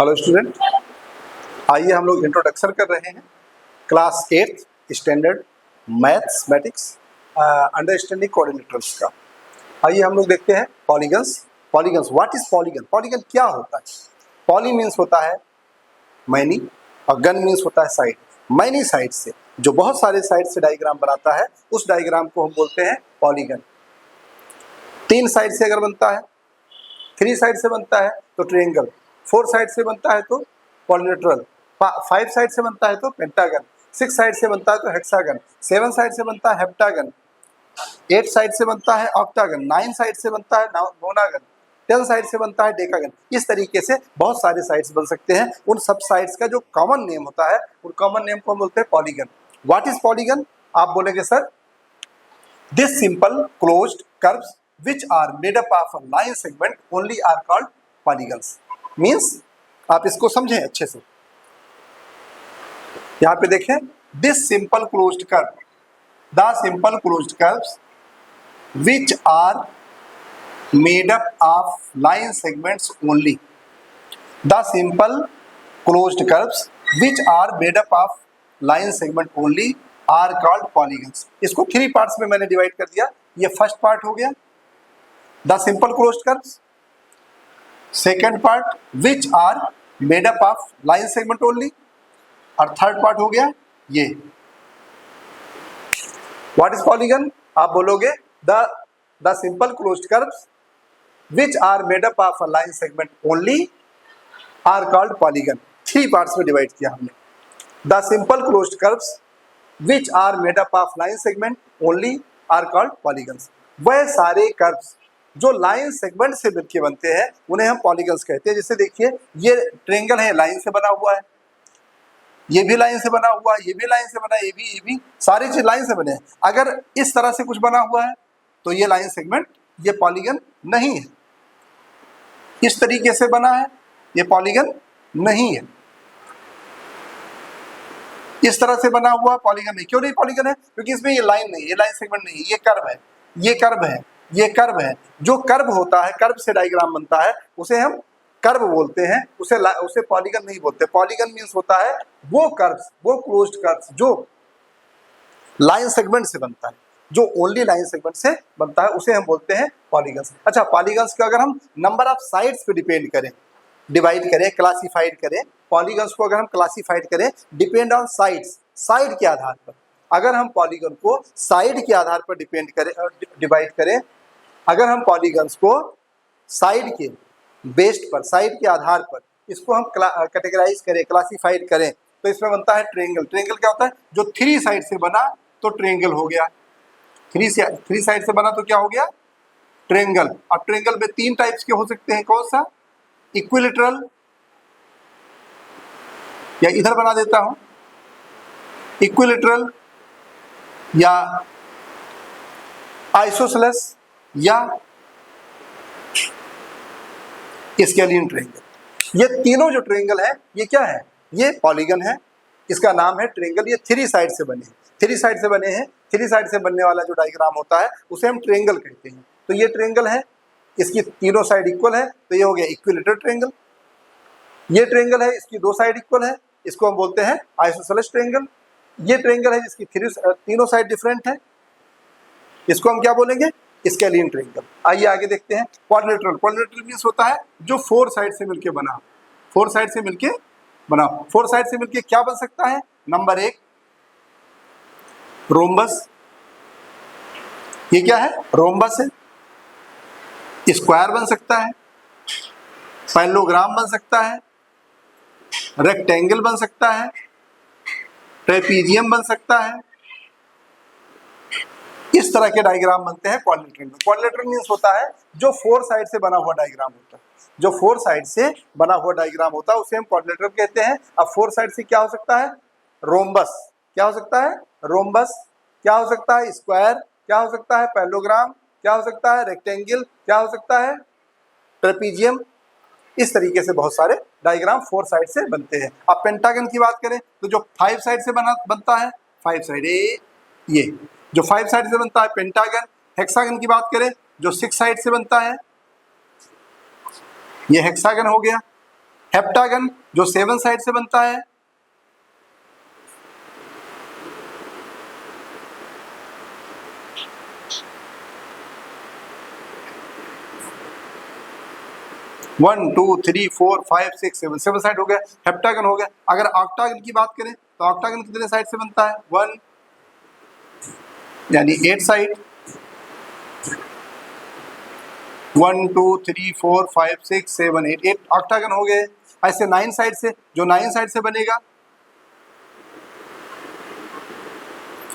Hello student, आइए हम लोग इंट्रोडक्शन कर रहे हैं class 8 standard mathematics understanding coordinators का। आइए हम लोग देखते हैं polygons. Polygons, what is polygon? Polygon क्या होता है? पॉली मीन्स होता है मैनी और गन मीन्स होता है साइड। मैनी साइड से, जो बहुत सारे साइड से डायग्राम बनाता है, उस डायग्राम को हम बोलते हैं पॉलीगन। 3 साइड से अगर बनता है, 3 साइड से बनता है तो ट्रायंगल, 4 साइड से बनता है तो पॉलीहेड्रल, 5 साइड से बनता है तो पेंटागन, 6 साइड से बनता है तो हेक्सागन, 7 साइड से बनता है हेप्टागन, 8 साइड से बनता है ऑक्टागन, 9 साइड से बनता है नोनागन, 10 साइड से बनता है डेकागन। इस तरीके से बहुत सारे साइड्स बन सकते हैं। उन सब साइड्स का जो कॉमन नेम होता है, उन कॉमन नेम को हम बोलते हैं पॉलीगन। What is polygon? आप बोलेंगे sir, this simple closed curves which are made up of a line segment only are called polygons। means आप इसको समझें अच्छे से। यहाँ पे देखें, this simple closed curve, the simple closed curves which are made up of line segments only, the simple closed curves which are made up of line segment only are called polygons। इसको 3 parts में मैंने divide कर दिया। ये first part हो गया the simple closed curves, second part which are made up of line segment only, और third part हो गया ये। what is polygon? आप बोलोगे the simple closed curves which are made up of a line segment only are called polygon। 3 parts में divide किया हमने। the simple closed curves which are made up of line segment only are called polygons। वह सारे curves जो line segment से मिलकर बनते हैं उन्हें हम पॉलीगन्स कहते हैं। जैसे देखिए, ये ट्रायंगल है, लाइन से बना हुआ है, ये भी लाइन से बना हुआ है, ये भी लाइन से बना है, ये भी सारी चीज लाइन से बने हैं। अगर इस तरह से कुछ बना हुआ है तो ये लाइन सेगमेंट, ये पॉलीगन नहीं है। इस तरीके से बना है, ये पॉलीगन नहीं है। इस तरह से बना हुआ पॉलीगन नहीं। क्यों नहीं पॉलीगन है? क्योंकि इसमें ये लाइन नहीं है, ये लाइन सेगमेंट नहीं है, ये कर्व है, ये कर्व है, ये कर्व है। जो कर्व होता है, कर्व से डायग्राम बनता है, उसे हम कर्व बोलते हैं, उसे पॉलीगन नहीं बोलते। पॉलीगन मींस होता है वो कर्व्स, वो क्लोज्ड कर्व्स जो लाइन सेगमेंट से बनता है, जो ओनली लाइन सेगमेंट से बनता है, उसे हम बोलते हैं पॉलीगन्स। अच्छा, पॉलीगन्स का अगर हम नंबर ऑफ साइड्स पे डिपेंड करें, डिवाइड करें, क्लासिफाइड करें, पॉलीगन्स को अगर हम क्लासिफाइड करें डिपेंड ऑन साइड्स, साइड के आधार पर, अगर हम पॉलीगन को साइड के आधार पर डिपेंड करें, डिवाइड करें, अगर हम पॉलीगन्स को साइड के बेस्ड पर, साइड के आधार पर इसको हम कैटेगराइज करें, क्लासिफाइड करें, तो इसमें बनता है ट्रायंगल। ट्रायंगल क्या होता है? जो 3 साइड से बना तो ट्रायंगल हो गया। 3 साइड से बना तो क्या हो गया? ट्रायंगल। अब ट्रायंगल में 3 टाइप्स के हो सकते हैं। कौन सा? इक्विलैटरल, या इधर बना देता हूं, इक्विलैटरल या आइसोसेलेस या स्केलियन ट्रायंगल। ये तीनों जो ट्रायंगल है, ये क्या है? ये पॉलीगन है। इसका नाम है ट्रायंगल। ये 3 साइड से बने हैं, 3 साइड से बने हैं। 3 साइड से बनने वाला जो डायग्राम होता है उसे हम ट्रायंगल कहते हैं। तो ये ट्रायंगल है, इसकी तीनों साइड इक्वल है, तो ये हो गया इक्विलैटरल ट्रायंगल। ये ट्रायंगल है, इसकी 2 साइड इक्वल है, इसको हम बोलते हैं आइसोसेलेस ट्रायंगल। ये ट्रायंगल है जिसकी तीनों साइड डिफरेंट है, इसको हम क्या बोलेंगे? Scalene triangle. आइए आगे देखते हैं क्वाड्रिलेटरल। क्वाड्रिलेटरल मींस होता है जो 4 साइड से मिलके बना, 4 साइड से मिलके बना। 4 साइड से मिलके क्या बन सकता है? Number 1 rhombus. ये क्या है? रोम्बस है। स्क्वायर बन सकता है, पैरेललोग्राम बन सकता है, रेक्टेंगल बन सकता है, ट्रेपीजियम बन सकता है। इस तरह के डायग्राम बनते हैं क्वाड्रिलेटरल में। क्वाड्रिलेटरल मींस होता है जो 4 साइड से बना हुआ डायग्राम होता है, जो 4 साइड से बना हुआ डायग्राम होता है उसे हम क्वाड्रिलेटरल कहते हैं। अब 4 साइड से क्या हो सकता है? रोम्बस। क्या हो सकता है? रोम्बस। क्या हो सकता है? स्क्वायर। क्या हो सकता है? पैरेललोग्राम। क्या हो सकता है? रेक्टेंगल। क्या हो सकता है? ट्रेपीजियम। इस तरीके से बहुत सारे डायग्राम 4 साइड से बनते हैं। अब पेंटागन की बात करें तो जो 5 साइड से बनता है, 5 साइड, ये जो 5 साइड से बनता है पेंटागन। हेक्सागन की बात करें जो 6 साइड से बनता है, ये हेक्सागन हो गया। हेप्टागन जो 7 साइड से बनता है, one two three four five six seven, 7 side हो गया, हेप्टागन हो गया। अगर ऑक्टागन की बात करें तो ऑक्टागन कितने साइड से बनता है, 1 यानी 8 साइड, 1 2 3 4 5 6 7 8, 8 ऑक्टागन हो गए। ऐसे 9 साइड से, जो 9 साइड से बनेगा,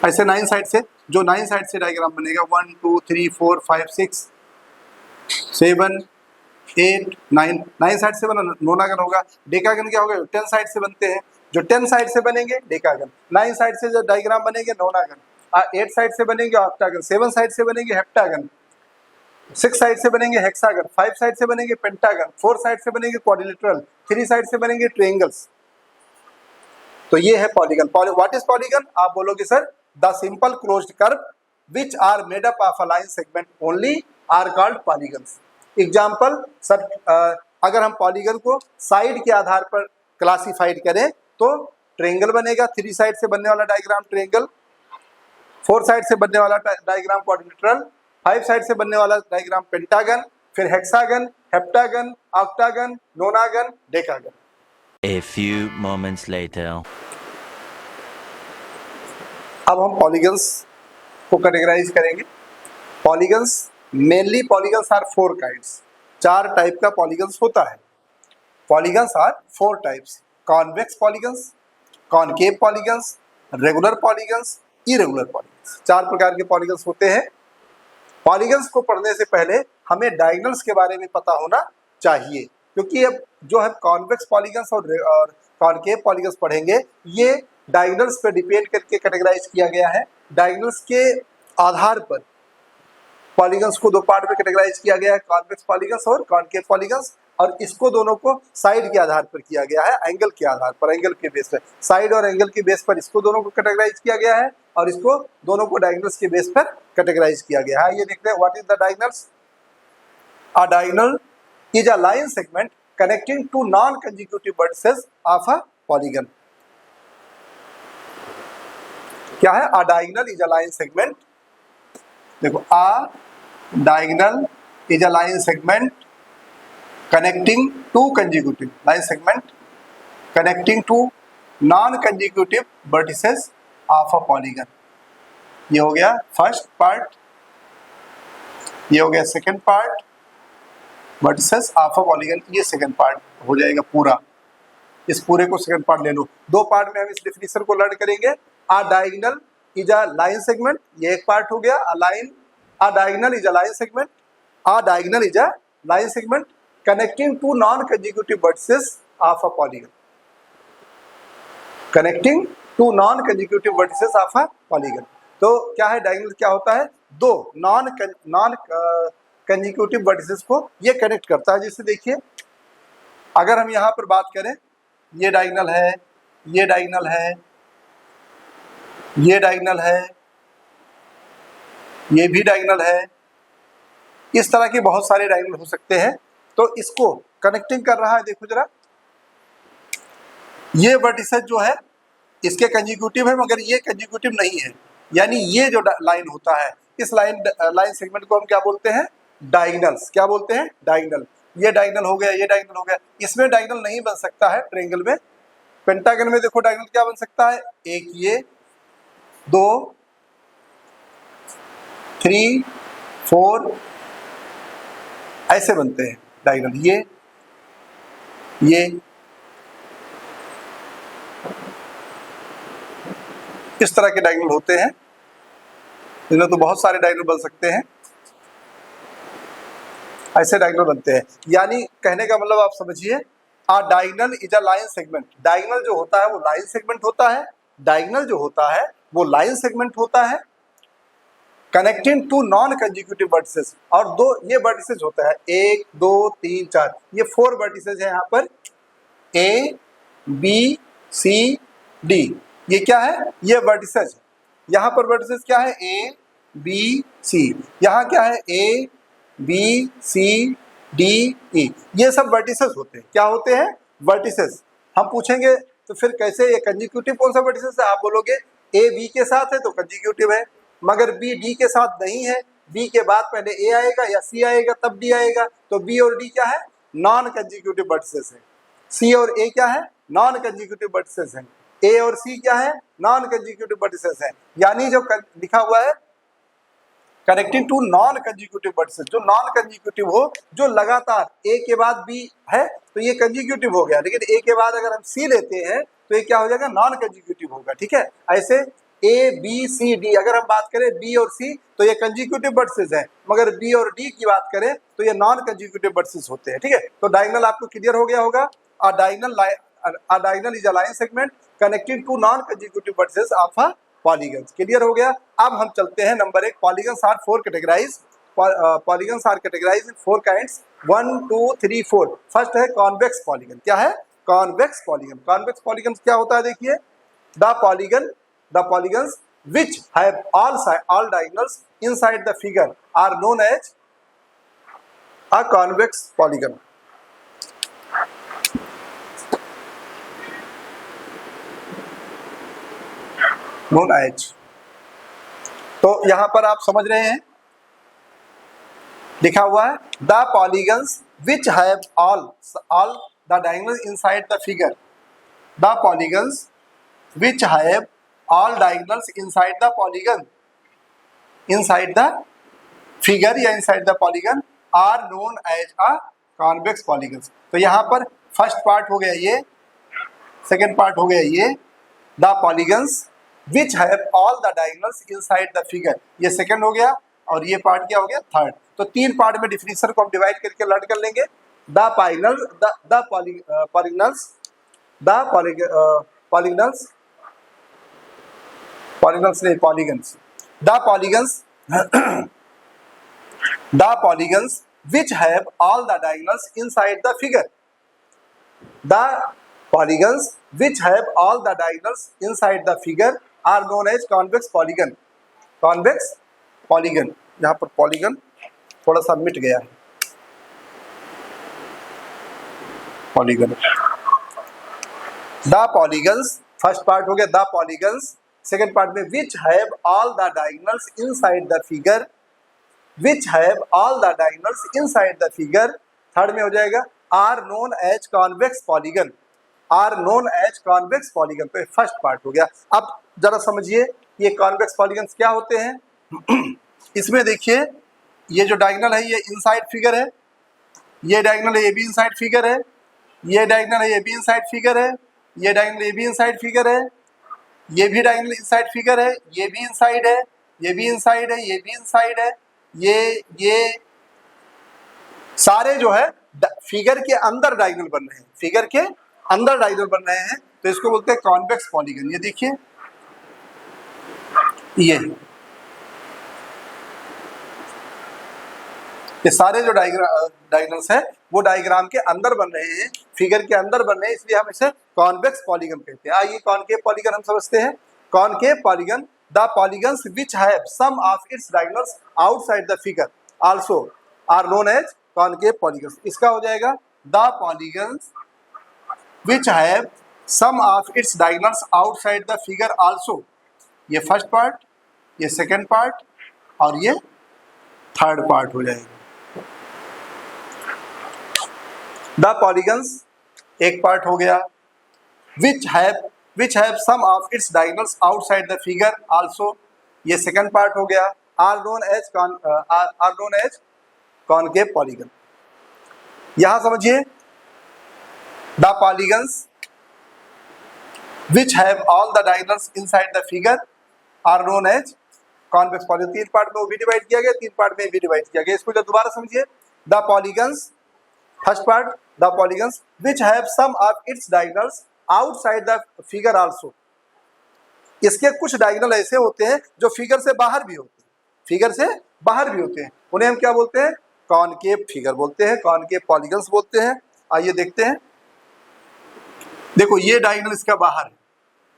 ऐसे 9 साइड से जो 9 साइड से डायग्राम बनेगा, 1 2 3 4 5 6 7 8 9, 9 साइड से बना नोनागन होगा। डेकागन क्या होगा, 10 साइड से बनते हैं, जो 10 साइड से बनेंगे डेकागन, 9 साइड से जो डायग्राम बनेंगे नोनागन, 8 साइड से बनेंगे ऑक्टागन, 7 साइड से बनेंगे हेप्टागन, 6 साइड से बनेंगे हेक्सागन, 5 साइड से बनेंगे पेंटागन, 4 साइड से बनेंगे क्वाड्रिलेटरल, 3 साइड से बनेंगे ट्रायंगल्स। तो ये है पॉलीगन। What is polygon? आप बोलोगे sir the simple closed curve which are made up of a line segment only are called polygons. Example sir, अगर हम पॉलीगन को साइड के आधार पर क्लासिफाइड करें तो ट्रायंगल बनेगा, 3 साइड से बनने वाला डायग्राम ट्रायंगल, 4 साइड से बनने वाला डायग्राम क्वाड्रिलेटरल, 5 साइड से बनने वाला डायग्राम पेंटागन, फिर hexagon, heptagon, octagon, नोनागन, decagon. A few moments later. अब हम पॉलीगन्स को कैटेगराइज करेंगे। Polygons mainly polygons are 4 kinds, 4 type का पॉलीगन्स होता है। Polygons are 4 types, convex polygons, concave polygons, regular polygons, irregular polygons. 4 प्रकार के पॉलीगन्स होते हैं। पॉलीगन्स को पढ़ने से पहले हमें डायगोनल्स के बारे में पता होना चाहिए, क्योंकि अब जो है कॉन्वेक्स पॉलीगन्स और कॉनकेव पॉलीगन्स पढ़ेंगे, ये डायगोनल्स पर डिपेंड करके कैटेगराइज किया गया है। डायगोनल्स के आधार पर पॉलीगन्स को 2 पार्ट में कैटेगराइज किया गया है, कॉन्वेक्स पॉलीगन्स और कॉनकेव पॉलीगन्स, और इसको दोनों को साइड के आधार पर किया गया है, एंगल के आधार पर, एंगल के बेस पर, साइड और एंगल के बेस पर इसको दोनों को कैटेगराइज किया गया है, और इसको दोनों को डायगोनल्स के बेस पर कैटेगराइज किया गया है। ये देखते हैं what is the diagonals. A diagonal is a line segment connecting two non consecutive vertices of a polygon. क्या है a diagonal? Is a line segment, देखो a diagonal is a line segment connecting two consecutive, line segment connecting two non consecutive vertices of a polygon. ये हो गया first part, ये हो गया second part, vertices of a polygon, ये second part हो जाएगा पूरा। इस पूरे को सेकंड पार्ट ले लो। 2 पार्ट में हम इस डेफिनेशन को लर्न करेंगे। A diagonal is a line segment, ये एक पार्ट हो गया। A diagonal is a line segment, a diagonal is a line segment connecting two non consecutive vertices of a polygon, connecting two non consecutive vertices of a polygon. तो क्या है diagonal? क्या होता है? 2 नॉन कंसेक्यूटिव वर्टिसेस को ये connect करता है। जैसे देखिए, अगर हम यहाँ पर बात करें, ये डायगोनल है, ये डायगोनल है, ये डायगोनल है, ये भी डायगोनल है, इस तरह के बहुत सारे डायगोनल हो सकते हैं। तो इसको कनेक्टिंग कर रहा है, देखो जरा, ये वर्टिसेस जो है इसके कंसेक्यूटिव है, मगर ये कंसेक्यूटिव नहीं है, यानी ये जो लाइन होता है, इस लाइन सेगमेंट को हम क्या बोलते हैं? डायगोनल्स। क्या बोलते हैं? डायगोनल। ये डायगोनल हो गया, ये डायगोनल हो गया। इसमें डायगोनल नहीं बन सकता है ट्रायंगल में। पेंटागन में देखो डायगोनल क्या बन सकता है? एक ये, 2 3 4 ऐसे बनते हैं डायगोनल। ये इस तरह के डायगोनल होते हैं। इनमें तो बहुत सारे डायगोनल बन सकते हैं, ऐसे डायगोनल बनते हैं। यानी कहने का मतलब आप समझिए, अ diagonal is a line segment. Diagonal जो होता है वो लाइन सेगमेंट होता है, डायगोनल जो होता है वो लाइन सेगमेंट होता है, connecting two non consecutive vertices. और 2 ये वर्टिसेस होता है, 1 2 3 4, ये 4 वर्टिसेस है यहाँ पर, A B C D। ये क्या है? ये वर्टिसेस। यहाँ पर वर्टिसेस क्या है? A B C। यहाँ क्या है? A B C D E। ये सब वर्टिसेस होते हैं। क्या होते हैं? वर्टिसेस। हम पूछेंगे तो फिर कैसे ये कंजिक्यूटिव कौन सा वर्टिसेस है, आप बोलोगे ए बी के साथ है तो कंजिक्यूटिव है, मगर बी डी के साथ नहीं है, बी के बाद पहले ए आएगा या सी आएगा तब डी आएगा, तो बी और डी क्या है, नॉन कंजिक्यूटिव वर्टिसेस है। सी और ए क्या है, नॉन कंजिक्यूटिव वर्टिसेस है। ए और सी क्या है, नॉन कंजिक्यूटिव वर्टिसेस है। यानी जो लिखा हुआ है connecting two non consecutive vertices, जो नॉन कंजिक्यूटिव हो, जो लगातार ए के बाद बी है तो ये कंजिक्यूटिव हो गया, लेकिन ए के बाद अगर हम सी लेते हैं तो ये क्या हो जाएगा, नॉन कंजिक्यूटिव होगा। ठीक है, ऐसे ए बी सी डी, अगर हम बात करें बी और सी तो ये कंजिक्यूटिव वर्टिसेस है, मगर बी और डी की बात करें तो ये नॉन कंजिक्यूटिव वर्टिसेस होते हैं। ठीक है, तो डायगोनल आपको क्लियर हो गया होगा। A diagonal is a line segment connecting to non-consecutive vertices of a polygon। Clear हो गया। अब हम चलते हैं number 1, polygons are four categorize, polygons are categorize in 4 kinds, 1 2 3 4। First है कॉन्वेक्स पॉलीगन। क्या है, कॉन्वेक्स पॉलीगन। कॉन्वेक्स पॉलीगन क्या होता है, देखिए, the polygons which have all diagonals inside the figure are known as a convex polygon। known as, तो यहां पर आप समझ रहे हैं, लिखा हुआ है the polygons which have all the diagonals inside the figure, the polygons which have all diagonals inside the polygon, inside the figure या inside the polygon are known as a convex polygons। तो यहाँ पर first part हो गया ये, second part हो गया ये, the polygons which have all the diagonals inside the figure, ये सेकेंड हो गया, और ये पार्ट क्या हो गया, थर्ड। तो 3 पार्ट में डिफिनेशन को हम डिवाइड करके लर्न कर लेंगे। The polygons which have all the diagonals inside the figure, the polygons which have all the diagonals inside the figure are known as convex polygon। convex polygon, यहाँ पर polygon थोड़ा सा मिट गया है, polygon, the polygons, first part हो गया the polygons, second part में which have all the diagonals inside the figure, which have all the diagonals inside the figure, third में हो जाएगा are known as convex polygon, are known as convex polygon। तो first part हो गया। अब जरा समझिए ये कॉन्वेक्स पॉलीगन्स क्या होते हैं। इसमें देखिए ये जो डायगोनल है ये इनसाइड फिगर है, ये diagonal A be inside figure है, ये डायगोनल है ए बी इनसाइड फिगर है, ये diagonal A be inside figure है, ये भी डायगोनल इनसाइड फिगर है, ये भी इनसाइड है, ये भी इनसाइड है, ये भी इनसाइड है, ये सारे जो है फिगर के अंदर डायगोनल बन रहे हैं, फिगर के अंदर डायगोनल बन रहे हैं, तो इसको बोलते हैं कॉन्वेक्स पॉलीगन। ये देखिए ये सारे जो डायगोनल्स है वो डायग्राम के अंदर बन रहे हैं, फिगर के अंदर बन रहे हैं, इसलिए हम इसे कॉन्वेक्स पॉलीगन कहते हैं। आइए कॉनकेव पॉलीगन हम समझते हैं। Concave polygon, the polygons which have some of its diagonals outside the figure also are known as concave polygons. इसका हो जाएगा the polygons which have some of its diagonals outside the figure also, ये first part, ये second part और ये third part हो जाएगा। The polygons एक पार्ट हो गया, which have some of its diagonals outside the figure also, ये सेकंड पार्ट हो गया, are known as concave polygon. यहां समझिए the polygons which have all the diagonals inside the figure are known as convex polygon. 3 part में वो भी divide किया गया, 3 पार्ट में भी डिवाइड किया गया। इसको जब दोबारा समझिए, the polygons first part, the polygons which have some of its diagonals outside the figure also, इसके कुछ डायगोनल ऐसे होते हैं जो फिगर से बाहर भी होते हैं, फिगर से बाहर भी होते हैं, उन्हें हम क्या बोलते हैं, कॉनकेव फिगर बोलते हैं, कॉनकेव पॉलीगन्स बोलते हैं। आइए देखते हैं, देखो ये डायगोनल इसका बाहर है,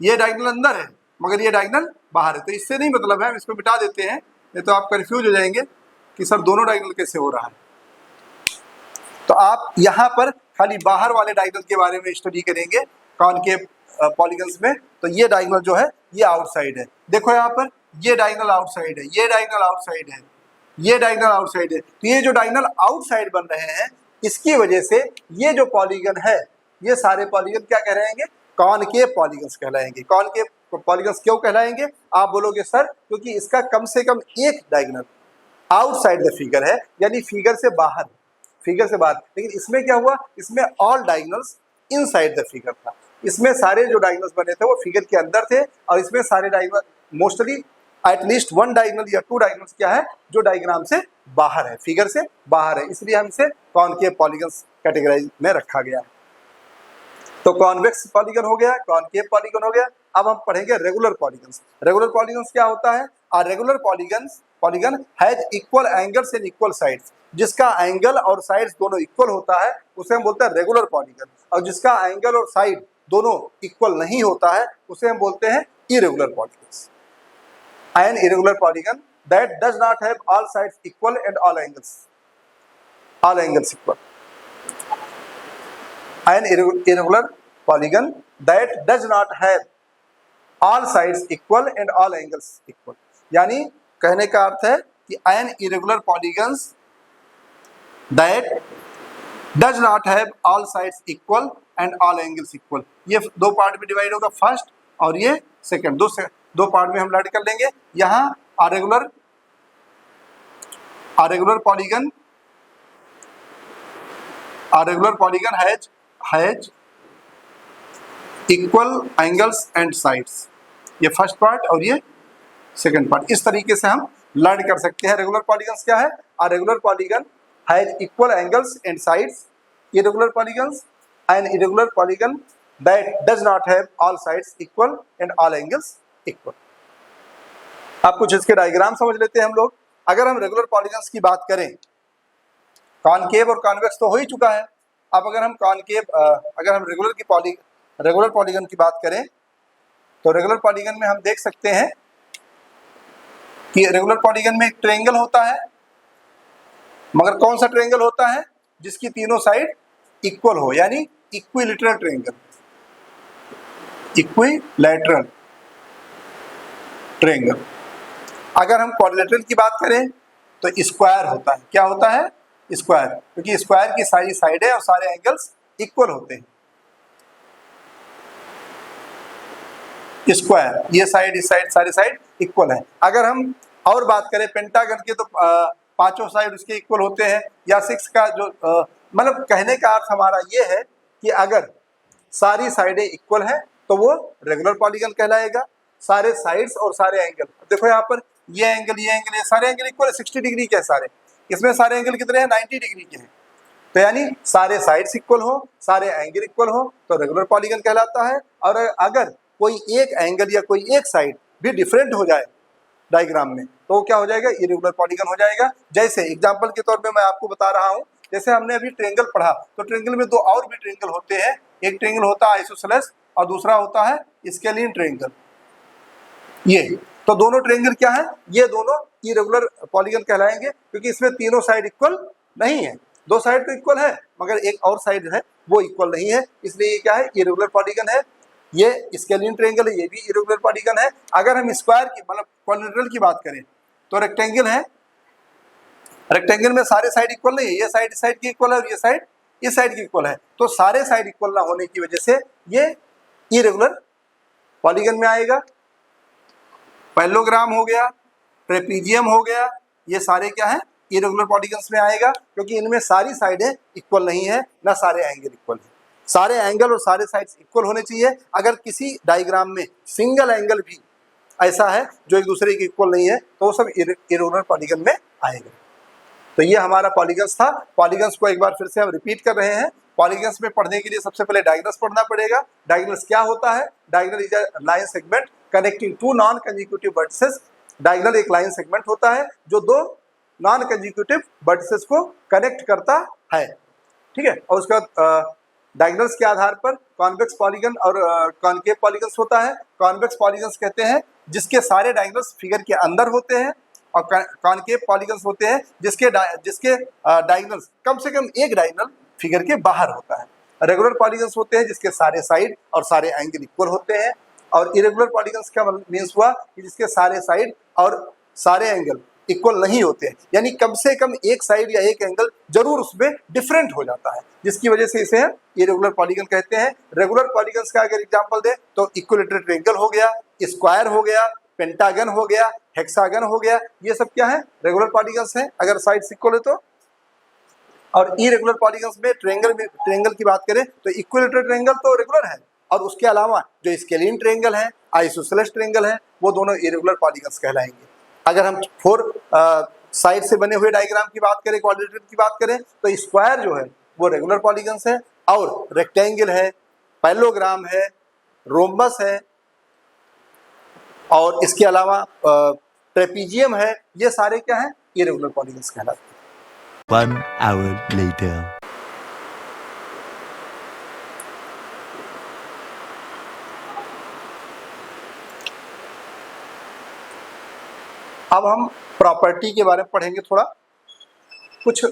ये डायगोनल अंदर है, मगर ये डायगोनल बाहर है, तो इससे नहीं मतलब है, हम इसको मिटा देते हैं, नहीं तो आप कंफ्यूज हो जाएंगे कि सर दोनों डायगोनल कैसे हो रहा है। तो आप यहाँ पर खाली बाहर वाले डायगोनल के बारे में स्टडी करेंगे कॉनकेव पॉलीगन्स में, तो ये डायगोनल जो है ये आउटसाइड है। देखो यहाँ पर ये डायगोनल आउटसाइड है, ये डायगोनल आउटसाइड है, ये डायगोनल आउटसाइड है। तो ये जो डायगोनल आउटसाइड बन रहे हैं इसकी वजह से ये जो पॉलीगन है ये सारे पॉलीगन क्या कहलाएंगे? कॉनकेव पॉलीगन्स कहलाएंगे। कॉनकेव पॉलीगन्स क्यों कहलाएंगे? आप बोलोगे सर क्योंकि इसका कम से कम एक डायगोनल आउटसाइड द फिगर है, यानी फिगर से बाहर, फिगर से बाहर। लेकिन इसमें क्या हुआ? इसमें all diagonals inside the figure था। इसमें सारे जो डायगोनल्स बने थे वो फिगर के अंदर थे, और इसमें सारे diagonal mostly at least one diagonal या टू डायगोनल्स क्या है जो डायग्राम से बाहर है, फिगर से बाहर है, इसलिए हम इसे कॉनकेव पॉलीगन्स कैटेगराइज में रखा गया है। तो कॉन्वेक्स पॉलीगन हो गया, कॉनकेव पॉलीगन हो गया। अब हम पढ़ेंगे रेगुलर पॉलीगन्स। रेगुलर पॉलीगन्स क्या होता है? A regular polygon has equal angles and equal sides. जिसका एंगल और साइड्स दोनों इक्वल होता है उसे हम बोलते हैं रेगुलर पॉलीगन, और जिसका एंगल और साइड दोनों इक्वल नहीं होता है उसे हम बोलते हैं irregular polygons. An irregular polygon that does not have all sides equal and all angles equal. An irregular polygon that does not have all sides equal and all angles equal. यानी कहने का अर्थ है कि an irregular polygons that does not have all sides equal and all angles equal. ये दो part में divide होगा, first और ये सेकंड, दो पार्ट में हम लड़ कर लेंगे। यहाँ regular polygon has equal angles and sides, ये फर्स्ट पार्ट और ये सेकंड पार्ट। इस तरीके से हम लर्न कर सकते हैं रेगुलर पॉलीगन्स क्या है। Regular polygon has equal angles and sides, irregular polygons and irregular polygon that does not have all sides equal and all angles equal. अब कुछ इसके डायग्राम समझ लेते हैं हम लोग। अगर हम रेगुलर पॉलीगन्स की बात करें, कॉनकेव और कॉन्वेक्स तो हो ही चुका है। अब अगर हम रेगुलर पॉलीगन की बात करें तो रेगुलर पॉलीगन में हम देख सकते हैं कि रेगुलर पॉलीगन में एक ट्रायंगल होता है, मगर कौन सा ट्रायंगल होता है? जिसकी तीनों साइड इक्वल हो, यानी इक्विलैटरल ट्रायंगल। Equilateral triangle. अगर हम क्वाड्रिलेटरल की बात करें तो स्क्वायर होता है। क्या होता है? स्क्वायर, क्योंकि स्क्वायर की सारी साइडें और सारे एंगल्स इक्वल होते हैं। स्क्वायर, ये साइड इस साइड सारी साइड इक्वल है। अगर हम और बात करें पेंटागन की तो पांचों साइड उसके इक्वल होते हैं, या सिक्स का जो मतलब कहने का अर्थ हमारा ये है कि अगर सारी साइडें इक्वल हैं तो वो रेगुलर पॉलीगन कहलाएगा। सारे साइड्स और सारे एंगल, देखो यहाँ पर ये एंगल ये सारे एंगल इक्वल है, 60 डिग्री के सारे, इसमें सारे एंगल कितने हैं? 90 डिग्री के हैं। तो यानी सारे साइड्स इक्वल हो, सारे एंगल इक्वल हो तो रेगुलर पॉलीगन कहलाता है। और अगर कोई एक एंगल या कोई एक साइड भी डिफरेंट हो जाए डायग्राम में तो वो क्या हो जाएगा? इरेगुलर पॉलीगन हो जाएगा। जैसे एग्जांपल के तौर पे मैं आपको बता रहा हूँ, जैसे हमने अभी ट्रायंगल पढ़ा तो ट्रायंगल में दो और भी ट्रायंगल होते हैं। एक ट्रायंगल होता है आइसोसेलेस और दूसरा होता है स्केलिन ट्रायंगल। ये तो दोनों ट्रायंगल क्या है? ये दोनों इरेगुलर पॉलीगन कहलाएंगे, क्योंकि इसमें तीनों साइड इक्वल नहीं है। दो साइड तो इक्वल है मगर एक और साइड है वो इक्वल नहीं है, इसलिए ये क्या है? इरेगुलर पॉलीगन है। ये स्केलिन ट्रायंगल है, ये भी इरेगुलर पॉलीगन है। अगर हम स्क्वायर की मतलब क्वाड्रिलेटरल की बात करें तो रेक्टेंगल है, रेक्टेंगल में सारे साइड इक्वल नहीं है, ये साइड इस साइड की इक्वल है और ये साइड इस साइड की इक्वल है। तो सारे साइड इक्वल ना होने की वजह से ये इरेगुलर पॉलीगन में आएगा। पैरेललोग्राम हो गया, ट्रेपीजियम हो गया, ये सारे क्या है? इरेगुलर पॉलीगन्स में आएगा, क्योंकि इनमें सारी साइडें इक्वल नहीं है, ना सारे एंगल इक्वल है। सारे एंगल और सारे साइड्स इक्वल होने चाहिए। अगर किसी डायग्राम में सिंगल एंगल भी ऐसा है जो एक दूसरे के इक्वल नहीं है तो वो सब इरेगुलर पॉलीगन में आएगा। तो ये हमारा पॉलीगन्स था। पॉलीगन्स को एक बार फिर से हम रिपीट कर रहे हैं। पॉलीगन्स में पढ़ने के लिए सबसे पहले डायगोनल्स पढ़ना पड़ेगा। डायगोनल्स क्या होता है? Diagonal is a line segment connecting two non consecutive vertices. Diagonal एक लाइन सेगमेंट होता है जो दो नॉन कंसेक्यूटिव वर्टिसेस को कनेक्ट करता है, ठीक है। और उसके बाद डायगोनल्स के आधार पर कॉन्वेक्स पॉलीगन और कॉनकेव पॉलीगन्स होता है। कॉन्वेक्स पॉलीगन्स कहते हैं जिसके सारे डायगोनल्स फिगर के अंदर होते हैं, और कॉनकेव पॉलीगन्स होते हैं जिसके डायगोनल्स कम से कम एक डायगोनल फिगर के बाहर होता है। रेगुलर पॉलीगन्स होते हैं जिसके सारे साइड और सारे एंगल इक्वल होते हैं, और इरेगुलर पॉलीगन्स का मीन्स हुआ कि जिसके सारे साइड और सारे एंगल इक्वल नहीं होते हैं, यानी कम से कम एक साइड या एक एंगल जरूर उसमें डिफरेंट हो जाता है, जिसकी वजह से इसे इरेगुलर पॉलीगन कहते हैं। रेगुलर पॉलीगन्स का अगर एग्जांपल दें तो इक्विलेटरल ट्रायंगल हो गया, स्क्वायर हो गया, पेंटागन हो गया, हेक्सागन हो गया, ये सब क्या है, रेगुलर पॉलीगन्स हैं अगर साइड्स इक्वल है तो। और इरेगुलर पॉलीगन्स में ट्रायंगल की बात करें तो इक्विलेटरल ट्रायंगल तो रेगुलर है, और उसके अलावा जो स्केलिन ट्रायंगल है, आइसोसेलेस ट्रायंगल है, वो दोनों इरेगुलर पॉलीगन्स कहलाएंगे। अगर हम 4 साइड से बने हुए डायग्राम की बात करें, क्वाड्रिलेटरल की बात करें तो स्क्वायर जो है वो रेगुलर पॉलीगन्स है, और रेक्टेंगल है, पैरेललोग्राम है, रोम्बस है, और इसके अलावा ट्रेपीजियम है, ये सारे क्या हैं, इरेगुलर पॉलीगन्स कहलाते हैं। 1 hour later. अब हम प्रॉपर्टी के बारे में पढ़ेंगे थोड़ा, कुछ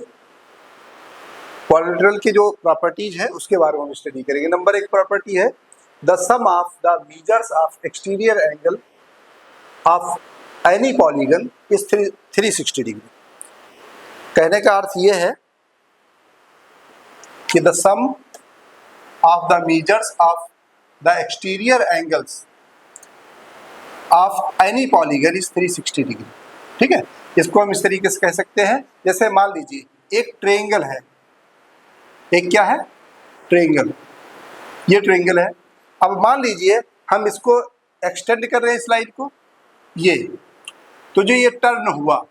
क्वाड्रिलेटरल की जो प्रॉपर्टीज है उसके बारे में हम स्टडी करेंगे। नंबर 1 प्रॉपर्टी है the sum of the measures of exterior angle of any polygon is 360 degree. कहने का अर्थ ये है कि the sum of the measures of the exterior angles of any polygon is 360 degree. ठीक है, इसको हम इस तरीके से कह सकते हैं, जैसे मान लीजिए एक ट्रायंगल है, एक क्या है, ट्रायंगल, ये ट्रायंगल है। अब मान लीजिए हम इसको एक्सटेंड कर रहे हैं स्लाइड को, ये तो जो ये टर्न हुआ,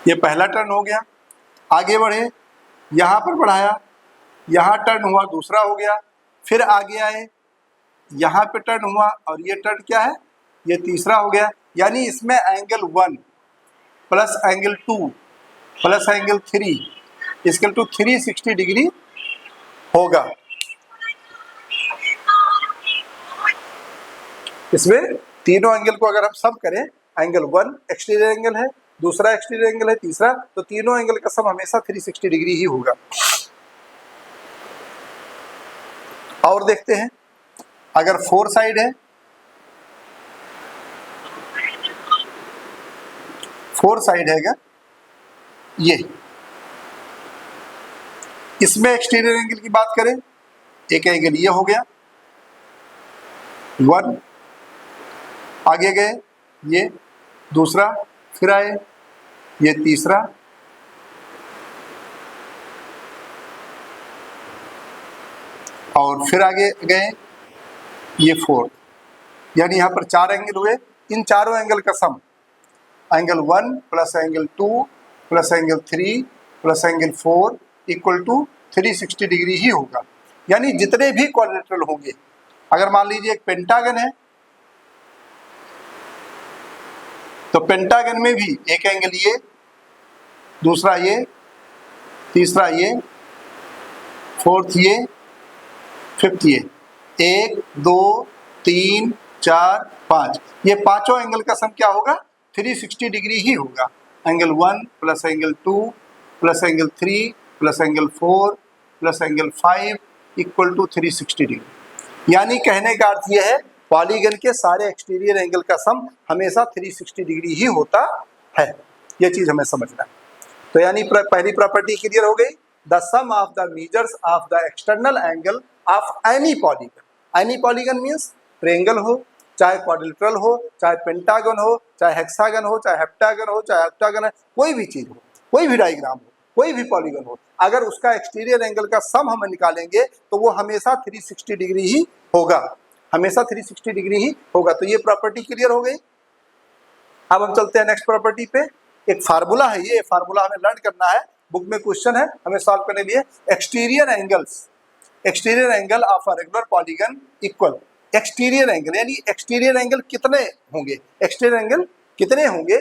ये पहला टर्न हो गया, आगे बढ़े, यहाँ पर बढ़ाया, यहाँ टर्न हुआ, दूसरा हो गया, फिर आगे आए, यहाँ पे टर्न हुआ, और ये टर्न क्या है, ये तीसरा हो गया। यानी इसमें angle 1 plus angle 2 plus angle 3 equal to 360 degree होगा। इसमें तीनों एंगल को अगर हम सम करें, एंगल 1 एक्सटीरियर एंगल है, दूसरा एक्सटीरियर एंगल है, तीसरा, तो तीनों एंगल का सम हमेशा 360 डिग्री ही होगा। और देखते हैं, अगर 4 साइड है, 4 साइड है अगर ये, इसमें एक्सटीरियर एंगल की बात करें, एक एंगल ये हो गया 1, आगे गए ये दूसरा, फिर आए ये तीसरा, और फिर आगे गए ये 4, यानी यहाँ पर 4 एंगल हुए। इन चारों एंगल का sum angle 1 plus angle 2 plus angle 3 plus angle 4 equal to 360 degree ही होगा। यानी जितने भी क्वाड्रिलेटरल होंगे, अगर मान लीजिए एक पेंटागन है तो पेंटागन में भी एक एंगल ये, दूसरा ये, तीसरा ये, फोर्थ ये, फिफ्थ ये, 1 2 3 4 5, ये पांचों एंगल का सम क्या होगा, 360 डिग्री ही होगा। Angle 1 plus angle 2 plus angle 3 plus angle 4 plus angle 5 equal to 360 degree. यानी कहने का अर्थ यह है, पॉलीगन के सारे एक्सटीरियर एंगल का सम हमेशा 360 डिग्री ही होता है। ये चीज हमें समझना है। तो यानी पहली प्रॉपर्टी क्लियर हो गई, the sum of the measures of the external angle of any polygon. Any polygon means triangle हो, चाहे क्वाड्रिलेटरल हो, चाहे पेंटागन हो, चाहे हेक्सागन हो, चाहे हेप्टागन हो, चाहे ऑक्टागन है, कोई भी चीज हो, कोई भी डायग्राम हो, कोई भी पॉलीगन हो, अगर उसका एक्सटीरियर एंगल का सम हम निकालेंगे तो वो हमेशा 360 डिग्री ही होगा, हमेशा 360 डिग्री ही होगा। तो ये प्रॉपर्टी क्लियर हो गई। अब हम चलते हैं नेक्स्ट प्रॉपर्टी पे। एक फार्मूला है, ये फार्मूला हमें लर्न करना है, बुक में क्वेश्चन है हमें सॉल्व करने लिए। Exterior angle of a regular polygon equal exterior angle, यानी एक्सटीरियर एंगल कितने होंगे, एक्सटीरियर एंगल कितने होंगे,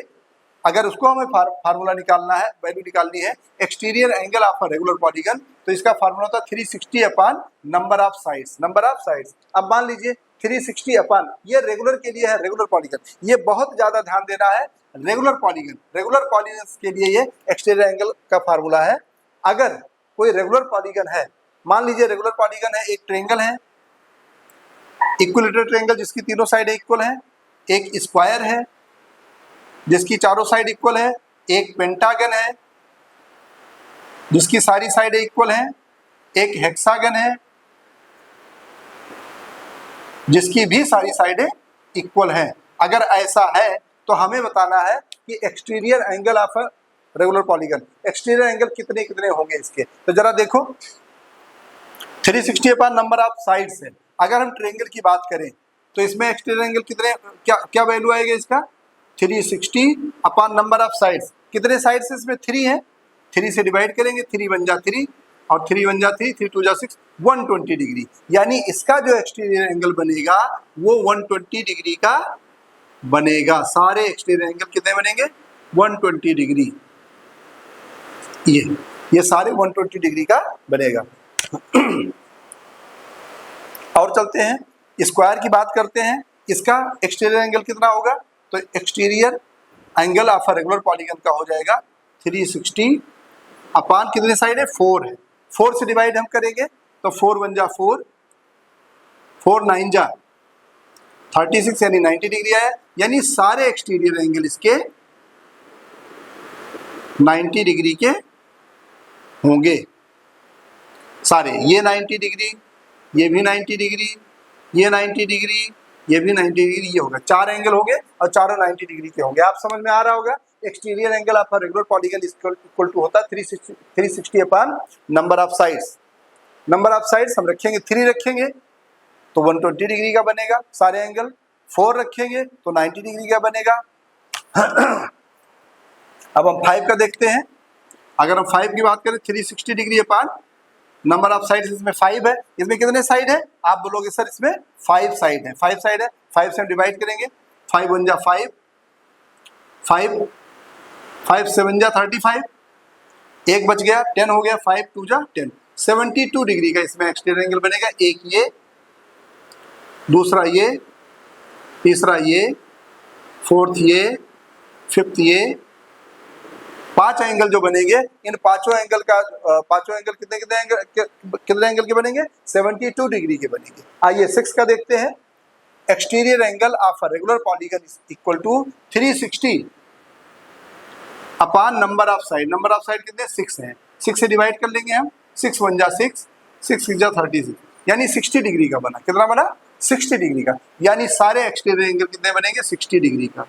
अगर उसको हमें फार्मूला निकालना है, वैल्यू निकालनी है exterior angle of a regular polygon, तो इसका फार्मूला था 360 अपॉन नंबर ऑफ साइड्स। अब मान लीजिए 360 अपॉन, ये रेगुलर के लिए है, रेगुलर पॉलीगन, ये बहुत ज्यादा ध्यान देना है, रेगुलर पॉलीगन के लिए ये एक्सटीरियर एंगल का फार्मूला है। अगर कोई रेगुलर पॉलीगन है, मान लीजिए रेगुलर पॉलीगन है, एक ट्रायंगल है, इक्विलेटरल ट्रायंगल जिसकी तीनों साइड इक्वल है, एक स्क्वायर है जिसकी चारों साइड इक्वल है, एक पेंटागन है जिसकी सारी साइड इक्वल है, एक हेक्सागन है जिसकी भी सारी साइडें इक्वल हैं। अगर ऐसा है तो हमें बताना है कि exterior angle of a regular polygon, exterior angle कितने कितने होंगे इसके। तो जरा देखो 360 अपॉन नंबर ऑफ साइड्स है। अगर हम ट्रायंगल की बात करें तो इसमें एक्सटीरियर एंगल कितने, क्या वैल्यू आएगा इसका, 360 अपॉन नंबर ऑफ साइड्स। कितने साइड्स इसमें, 3 है, 3 से डिवाइड करेंगे, 3 1 जा 3 और 3 1 जा 3, 3 2 जा 6, 120 डिग्री। यानी इसका जो एक्सटीरियर एंगल बनेगा वो 120 डिग्री का बनेगा। सारे एक्सटीरियर एंगल कितने बनेंगे, 120 डिग्री। ये सारे 120 डिग्री का बनेगा। और चलते हैं, स्क्वायर की बात करते हैं, इसका एक्सटीरियर एंगल कितना होगा, तो exterior angle of a regular polygon का हो जाएगा 360 अपॉन कितने साइड है, 4 है, 4 से डिवाइड हम करेंगे तो 4 1 जा 4, 4 9 जा 36 यानी 90 डिग्री आया। यानी सारे एक्सटीरियर एंगल इसके 90 डिग्री के होंगे सारे। ये 90 डिग्री, ये भी 90 डिग्री, ये 90 डिग्री, ये भी 90 डिग्री, ये होगा 4 एंगल होंगे और चारों 90 डिग्री के होंगे। आप समझ में आ रहा होगा। Exterior angle of a regular polygon equal to होता है 360 upon number of sides. Number of sides हम रखेंगे 3 रखेंगे तो 120 डिग्री का बनेगा सारे एंगल, 4 रखेंगे तो 90 डिग्री का बनेगा। अब हम 5 का देखते हैं। अगर हम 5 की बात करें 360 degree upon number of sides, इसमें 5 है, इसमें कितने साइड है, आप बोलोगे सर इसमें 5 साइड है, 5 साइड है, 5 से हम डिवाइड करेंगे, 5 1 जा 5, 5 5 7 जा 35, एक बच गया, 10 हो गया, 5 2 जा 10, 72 डिग्री का इसमें एक्सटीरियर एंगल बनेगा। एक ये, दूसरा ये, तीसरा ये, फोर्थ ये, फिफ्थ ये, 5 एंगल जो बनेंगे, इन पांचों एंगल कितने एंगल के बनेंगे, 72 डिग्री के बनेंगे। आइए 6 का देखते हैं। Exterior angle of a regular polygon equal to 360 upon number of side. Number of side कितने, 6 हैं, 6 से डिवाइड कर लेंगे हम, 6 1 जा 6, 6 6 जा 36, यानी 60 डिग्री का बना। कितना बना, 60 डिग्री का। यानी सारे एक्सटीरियर एंगल कितने बनेंगे, 60 डिग्री का।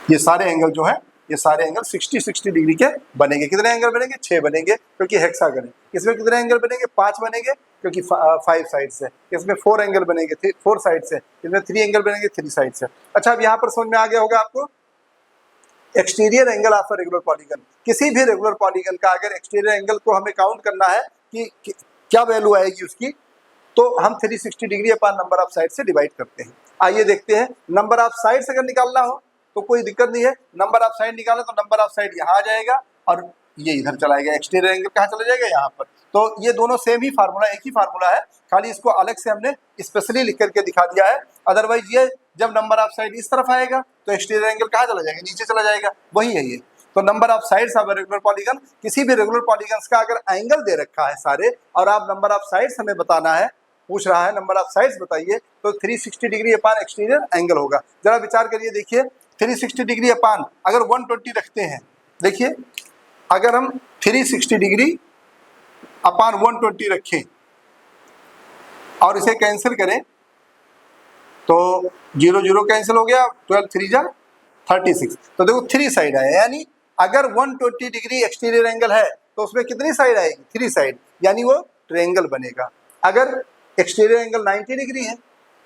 ये सारे एंगल जो है, ये सारे एंगल 60 डिग्री के बनेंगे। कितने एंगल बनेंगे, 6 बनेंगे क्योंकि हेक्सागन है। इसमें कितने एंगल बनेंगे, 5 बनेंगे क्योंकि 5 साइड से। इसमें 4 एंगल बनेंगे 4 साइड से। इसमें 3 एंगल बनेंगे 3 साइड से। अच्छा, अब यहाँ पर समझ में आ गया होगा आपको exterior angle of a regular polygon. किसी भी रेगुलर पॉलीगन का अगर एक्सटीरियर एंगल को हमें काउंट करना है कि क्या वैल्यू आएगी उसकी, तो हम 360 degree upon number of side से डिवाइड करते हैं। आइए देखते हैं, नंबर ऑफ साइड्स अगर निकालना हो तो कोई दिक्कत नहीं है। नंबर ऑफ साइड निकालना तो नंबर ऑफ साइड यहाँ आ जाएगा और ये इधर चला जाएगा। एक्सटीरियर एंगल कहाँ चला जाएगा, यहाँ पर। तो ये दोनों सेम ही फार्मूला, एक ही फार्मूला है, खाली इसको अलग से हमने स्पेशली लिख करके दिखा दिया है। अदरवाइज ये जब नंबर ऑफ साइड इस तरफ आएगा तो एक्सटीरियर एंगल कहाँ चला जाएगा, नीचे चला जाएगा। वही है ये। तो number of sides of regular polygon, किसी भी रेगुलर पॉलीगन का अगर एंगल दे रखा है सारे, और आप नंबर ऑफ साइड्स हमें बताना है, पूछ रहा है नंबर ऑफ साइड्स बताइए, तो 360 डिग्री अपान एक्सटीरियर एंगल होगा। जरा विचार करिए, देखिए 360 डिग्री अपान अगर 120 रखते हैं, देखिए अगर हम 360 डिग्री अपान 120 रखें और इसे कैंसिल करें तो 0 0 कैंसिल हो गया, 12 3 जा 36। तो देखो 3 साइड आया, यानी अगर 120 डिग्री एक्सटीरियर एंगल है तो उसमें कितनी साइड आएगी, 3 साइड, यानी वो ट्रायंगल बनेगा। अगर एक्सटीरियर एंगल 90 डिग्री है,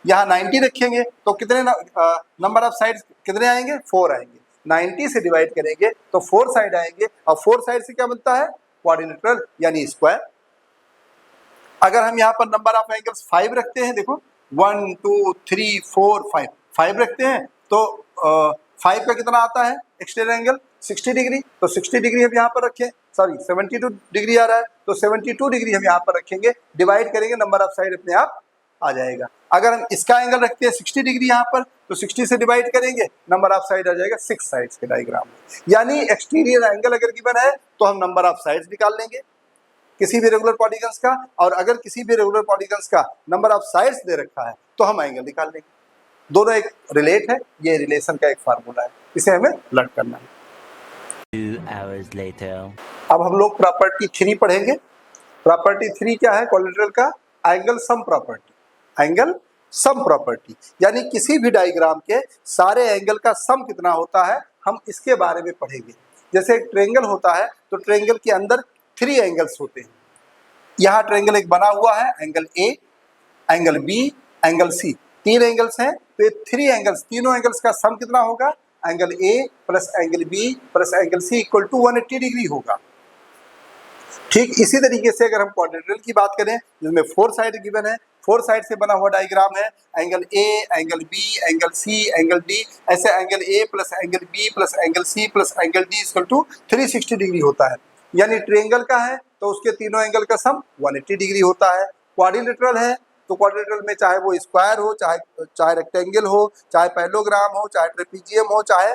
यहाँ 90 रखेंगे तो कितने नंबर ऑफ साइड कितने आएंगे, 4 आएंगे। 90 से डिवाइड करेंगे तो 4 साइड आएंगे, और 4 साइड से क्या बनता है, क्वाड्रिलेटरल यानी स्क्वायर। अगर हम यहाँ पर नंबर ऑफ एंगल्स 5 रखते हैं, देखो 1 2 3 4 5 रखते हैं तो 5 का कितना आता है एक्सटीरियर एंगल, 60 डिग्री। तो 60 डिग्री हम यहाँ पर रखें, सॉरी 72 डिग्री आ रहा है, तो 72 डिग्री हम यहाँ पर रखेंगे, डिवाइड करेंगे, नंबर ऑफ साइड अपने आप आ जाएगा। अगर हम इसका एंगल रखते हैं 60 डिग्री यहाँ पर, तो 60 से डिवाइड करेंगे, नंबर ऑफ साइड आ जाएगा 6 साइड्स के डायग्राम में। यानी एक्सटीरियर एंगल अगर गिवन है तो हम नंबर ऑफ साइड्स निकाल लेंगे किसी भी रेगुलर पॉलीगन्स का, और अगर किसी भी रेगुलर पॉलीगन्स का नंबर ऑफ साइड्स दे रखा है तो हम एंगल निकाल लेंगे। दोनों एक रिलेट है, ये रिलेशन का एक फार्मूला है, इसे हमें लर्न करना है। 2 hours later. अब हम लोग प्रॉपर्टी 3 पढ़ेंगे। प्रॉपर्टी 3 क्या है कोलेटरल का? Angle sum property. Angle sum property यानी किसी भी डायग्राम के सारे एंगल का सम कितना होता है, हम इसके बारे में पढ़ेंगे। जैसे एक ट्रायंगल होता है तो ट्रायंगल के अंदर 3 एंगल्स होते हैं। यहाँ ट्रायंगल एक बना हुआ है, angle A, angle B, angle C, 3 angles हैं। तो ये 3 एंगल्स, तीनों एंगल्स का सम कितना होगा? Angle A plus angle B plus angle C equal to 180 degree होगा। ठीक इसी तरीके से अगर हम क्वाड्रिलेटरल की बात करें जिसमें 4 साइड गिवन है, 4 साइड से बना हुआ डायग्राम है, angle A, angle B, angle C, angle D, ऐसे angle A plus angle B plus angle C plus angle D equal to 360 degree होता है। यानी ट्रायंगल का है तो उसके तीनों एंगल का सम 180 डिग्री होता है। क्वाड्रिलेटरल है तो क्वाड्रिलेटरल में चाहे वो स्क्वायर हो, चाहे रेक्टेंगल हो, चाहे पैरेललोग्राम हो, चाहे ट्रेपीजियम हो, चाहे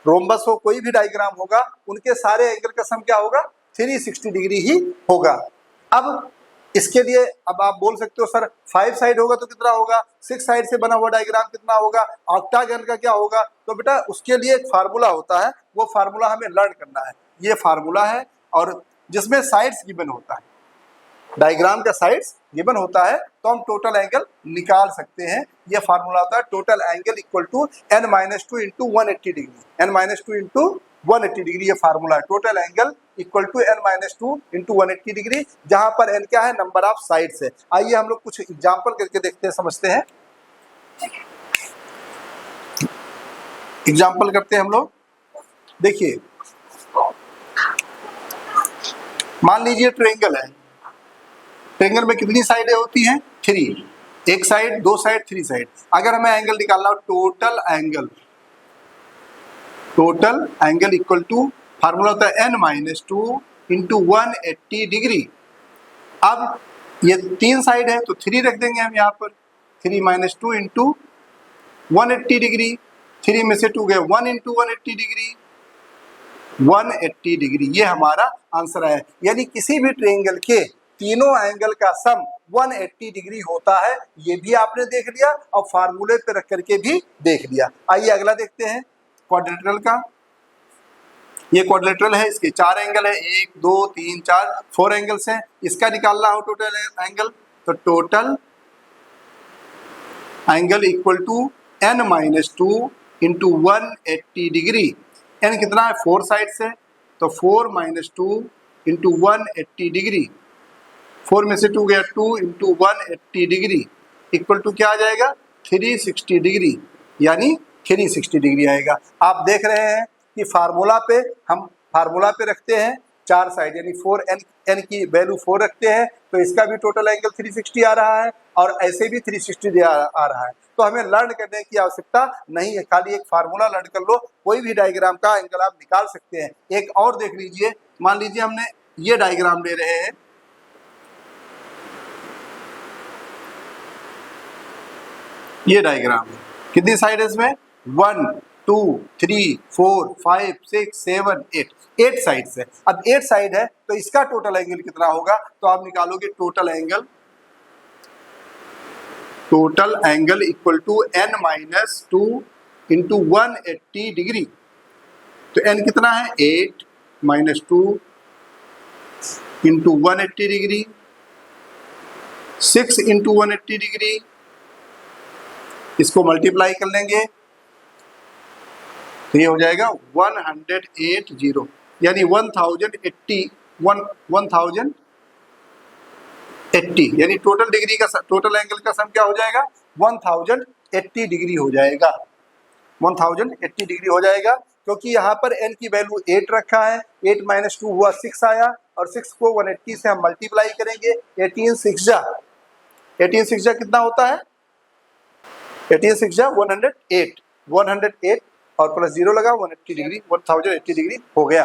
रोम्बस हो, कोई भी डायग्राम होगा, उनके सारे एंगल का सम क्या होगा? 360 डिग्री ही होगा। अब इसके लिए अब आप बोल सकते हो सर 5 साइड होगा तो कितना होगा, 6 साइड से बना हुआ डायग्राम कितना होगा, ऑक्टागन का क्या होगा? तो बेटा उसके लिए एक फार्मूला होता है, वो फार्मूला हमें लर्न करना है। ये फार्मूला है और जिसमें साइड्स गिवन होता है, डायग्राम का साइड्स गिवन होता है तो हम टोटल एंगल निकाल सकते हैं। ये फार्मूला होता है total angle equal to n-2 into 180 degree. n-2 into 180 degree ये फार्मूला है। Total angle equal to n-2 into 180 degree, जहां पर n क्या है? नंबर ऑफ साइड्स है। आइए हम लोग कुछ एग्जाम्पल करके देखते हैं, समझते हैं। एग्जाम्पल करते हैं हम लोग। देखिए मान लीजिए ट्रायंगल है, ट्रायंगल में कितनी साइडें होती हैं? 3, एक साइड, 2 साइड, 3 साइड। अगर हमें एंगल निकालना हो total angle equal to formula होता है n-2 इंटू 180 डिग्री। अब ये 3 साइड है तो 3 रख देंगे हम यहाँ पर, 3-2 इंटू 180 डिग्री, 3 में से 2 गए 1 इंटू 180 डिग्री, 180 डिग्री ये हमारा आंसर है। यानी किसी भी ट्रायंगल के तीनों एंगल का सम 180 डिग्री होता है। ये भी आपने देख लिया और फार्मूले पे रख करके भी देख लिया। आइए अगला देखते हैं क्वाड्रिलेटरल का। ये क्वाड्रिलेटरल है, इसके 4 एंगल है, 1 2 3 4 एंगल्स हैं। इसका निकालना हो टोटल एंगल, तो total angle equal to n-2 into 180 degree. n कितना है? 4 साइड से, तो 4-2 इंटू 180 डिग्री, 4 में से 2 गया 2 इंटू 180 डिग्री इक्वल टू क्या आ जाएगा? 360 डिग्री, यानी 360 डिग्री आएगा। आप देख रहे हैं कि फार्मूला पे हम फार्मूला पे रखते हैं 4 साइड, यानी 4n की वैल्यू 4 रखते हैं तो इसका भी टोटल एंगल 360 आ रहा है और ऐसे भी 360 आ रहा है। तो हमें लर्न करने की आवश्यकता नहीं है, खाली एक फार्मूला लर्न कर लो, कोई भी डायग्राम का एंगल आप निकाल सकते हैं। एक और देख लीजिए, मान लीजिए हमने ये डायग्राम ले रहे हैं, ये डायग्राम है, कितनी साइड है इसमें? 1 2 3 4 5 6 7 8 साइड्स है। अब 8 साइड है तो इसका टोटल एंगल कितना होगा? तो आप निकालोगे total angle equal to n-2 into 180 degree. तो n कितना है? 8-2 इंटू 180 डिग्री, 6 इंटू 180 डिग्री, इसको मल्टीप्लाई कर लेंगे तो ये हो जाएगा 180, यानी 1080, यानी टोटल डिग्री का टोटल एंगल का सम क्या हो जाएगा? 1080 डिग्री हो जाएगा। 1080 डिग्री हो जाएगा क्योंकि यहाँ पर n की वैल्यू 8 रखा है, 8-2 हुआ 6 आया और 6 को 180 से हम मल्टीप्लाई करेंगे, 18 6 जा कितना होता है? 18 6 जा 108 और प्लस 0 लगा 180 डिग्री, 1080 डिग्री हो गया।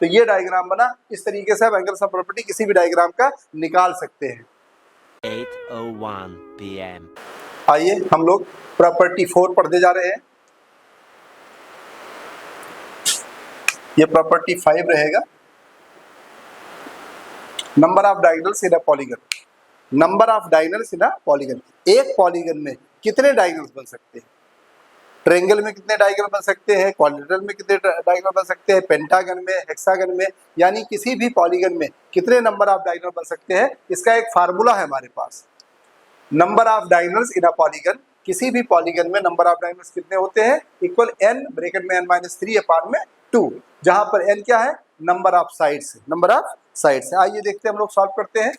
तो ये डायग्राम बना। इस तरीके से आप एंगल सम प्रॉपर्टी किसी भी डायग्राम का निकाल सकते हैं। 8:01 p.m. आइए हम लोग प्रॉपर्टी 4 पढ़ते जा रहे हैं। ये प्रॉपर्टी 5 रहेगा। Number of diagonals in a polygon. Number of diagonals in a polygon. एक पॉलीगन में कितने डायगोनल्स बन सकते हैं? ट्रायंगल में कितने डायगोनल बन सकते हैं? क्वाड्रिलेटरल में कितने डायगोनल बन सकते हैं? पेंटागन में, हेक्सागन में, यानी किसी भी पॉलीगन में कितने नंबर ऑफ डायगोनल बन सकते हैं? इसका एक फार्मूला है हमारे पास। Number of diagonals in a polygon, किसी भी पॉलीगन में नंबर ऑफ डायगोनल्स कितने होते हैं? इक्वल n ब्रैकेट में n-3 अपान में 2, जहां पर n क्या है? Number of sides. Number of sides. आइए देखते हैं, हम लोग सॉल्व करते हैं।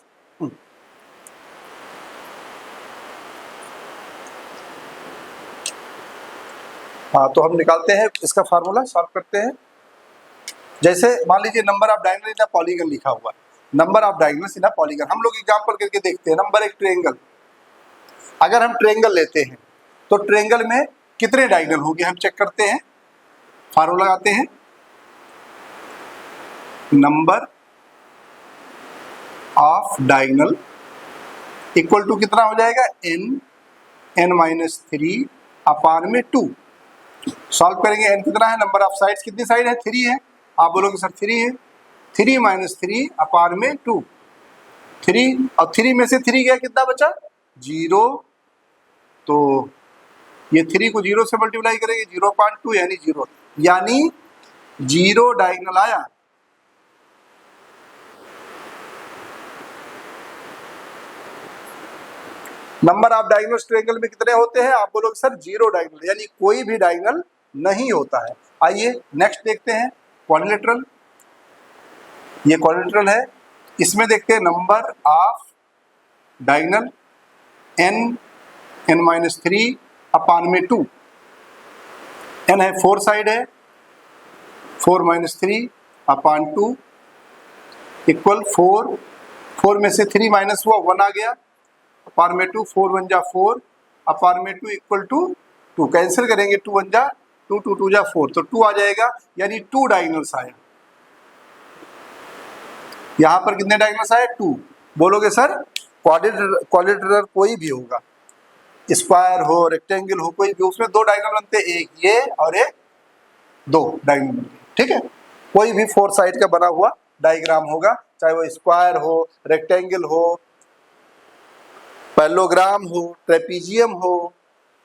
हाँ, तो हम निकालते हैं इसका फार्मूला, सॉल्व करते हैं। जैसे मान लीजिए number of diagonal in a polygon लिखा हुआ है, number of diagonals in a polygon. हम लोग एग्जांपल करके देखते हैं। नंबर एक ट्रायंगल, अगर हम ट्रायंगल लेते हैं तो ट्रायंगल में कितने डायगोनल होंगे हम चेक करते हैं। फार्मूला लगाते हैं, number of diagonal equal to कितना हो जाएगा? n-3 अपान में 2। सॉल्व करेंगे। n कितना है? नंबर ऑफ साइड्स कितनी साइड है? 3 है। आप बोलोगे सर 3 है, 3 - 3 अपान में 2। 3 और 3 में से 3 गया, कितना बचा? 0। तो ये 3 को 0 से मल्टीप्लाई करेंगे, 0.2 यानी 0, यानी 0 डायगोनल आया। नंबर ऑफ डायगोनल्स ट्रायंगल में कितने होते हैं? आप बोलोगे सर 0 डायगोनल, यानी कोई भी डायगोनल नहीं होता है। आइए नेक्स्ट देखते हैं, क्वाड्रिलेटरल। ये क्वाड्रिलेटरल है, इसमें देखते हैं number of diagonal n-3 upon में 2। n है 4 साइड है, 4 - 3 अपान 2 इक्वल 4। 4 में से 3 माइनस हुआ, 1 आ गया, अपान में 2। 4 1 जा 4 अपान में 2 इक्वल टू 2। कैंसिल करेंगे, 2 1 जा 2, 2 2 जा 4, तो 2 आ जाएगा, यानी 2 डायगोनल्स आया। यहाँ पर कितने डायगोनल्स आए? 2। बोलोगे सर क्वाड्रिलेटरल कोई भी होगा, स्क्वायर हो, रेक्टेंगल हो, कोई भी, उसमें 2 डायगोनल बनते हैं, एक ये और एक 2 डायगोनल बनते हैं। ठीक है, कोई भी 4 साइड का बना हुआ डायग्राम होगा, चाहे वो स्क्वायर हो, रेक्टेंगल हो, पैरेललोग्राम हो, ट्रेपीजियम हो,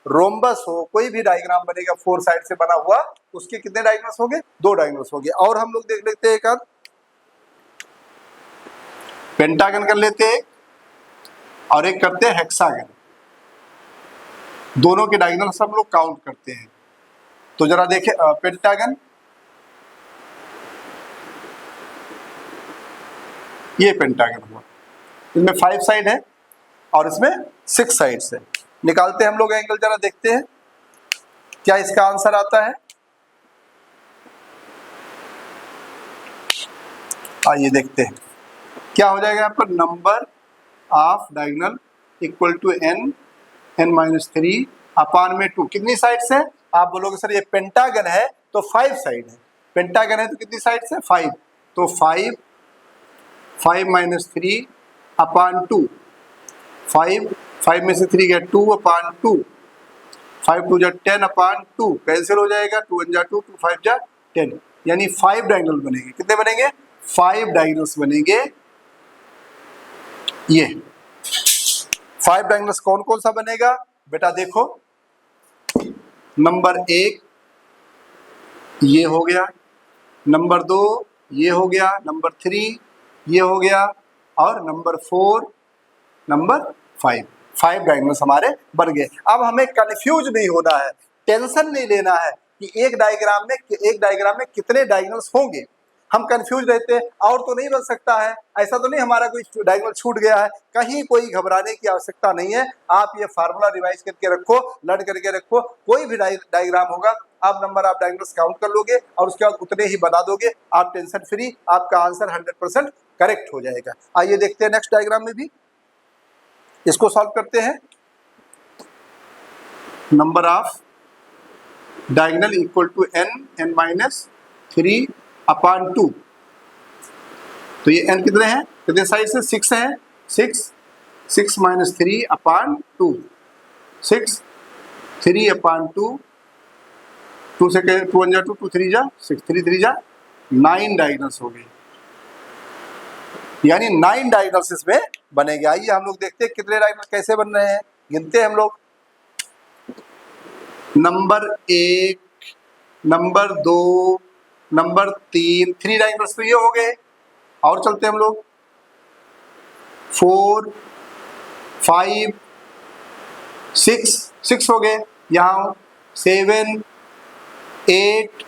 रोम्बस हो, कोई भी डायग्राम बनेगा 4 साइड से बना हुआ, उसके कितने डायगोनल्स होंगे? 2 डायगोनल्स होंगे। और हम लोग देख लेते हैं एक आध पेंटागन कर लेते हैं और एक करते हैं हेक्सागन। दोनों के डायगोनल्स हम लोग काउंट करते हैं। तो जरा देखें, पेंटागन, ये पेंटागन हुआ, इसमें 5 साइड है और इसमें 6 साइड्स है। निकालते हैं हम लोग एंगल, जरा देखते हैं क्या इसका आंसर आता है। आइए देखते हैं क्या हो जाएगा। यहाँ पर number of diagonal equal to n-3 upon में 2। कितनी साइड्स है? आप बोलोगे सर ये पेंटागन है तो 5 साइड है। पेंटागन है तो कितनी साइड्स है? 5। तो 5 - 3 अपान 2। 5 में से 3 गया, 2 अपान 2। 5 2 जा 10 अपान 2, कैंसिल हो जाएगा, 2 1 जा 2, 2 5 जा 10, यानी 5 डायगोनल बनेंगे। कितने बनेंगे? 5 डायगोनल्स बनेंगे। ये 5 डायगोनल्स कौन कौन सा बनेगा बेटा? देखो, नंबर 1 ये हो गया, नंबर 2 ये हो गया, नंबर 3 ये हो गया, और नंबर 4, नंबर 5। 5 डायगोनल्स हमारे बन गए। अब हमें कंफ्यूज नहीं होना है, टेंशन नहीं लेना है कि एक डायग्राम में कितने डायगोनल्स होंगे। हम कंफ्यूज रहते हैं, और तो नहीं बन सकता है, ऐसा तो नहीं हमारा कोई डायगोनल छूट गया है, कहीं कोई घबराने की आवश्यकता नहीं है। आप ये फार्मूला रिवाइज करके रखो, लर्न करके रखो, कोई भी डायग्राम होगा आप नंबर ऑफ डायगोनल्स काउंट कर लोगे और उसके बाद उतने ही बना दोगे, आप टेंशन फ्री, आपका आंसर 100% करेक्ट हो जाएगा। आइए देखते हैं नेक्स्ट डायग्राम में भी, इसको सॉल्व करते हैं। Number of diagonal equal to n-3 upon 2। तो ये n कितने हैं? कितने साइड से? 6 हैं, 6 6 माइनस 3/2, 6 3/2, 2 से 2 1 जा 2, 2 3 जा 6, 3 3 जा 9 डायगोनल्स हो गए, यानी 9 डायगोनल्स इसमें बनेंगे। आइए हम लोग देखते हैं कितने डायगोनल कैसे बन रहे हैं, गिनते हैं हम लोग। नंबर 1, नंबर 2, नंबर 3, 3 डायगोनल्स तो ये हो गए। और चलते हम लोग 4 5 6 हो गए, यहाँ 7 8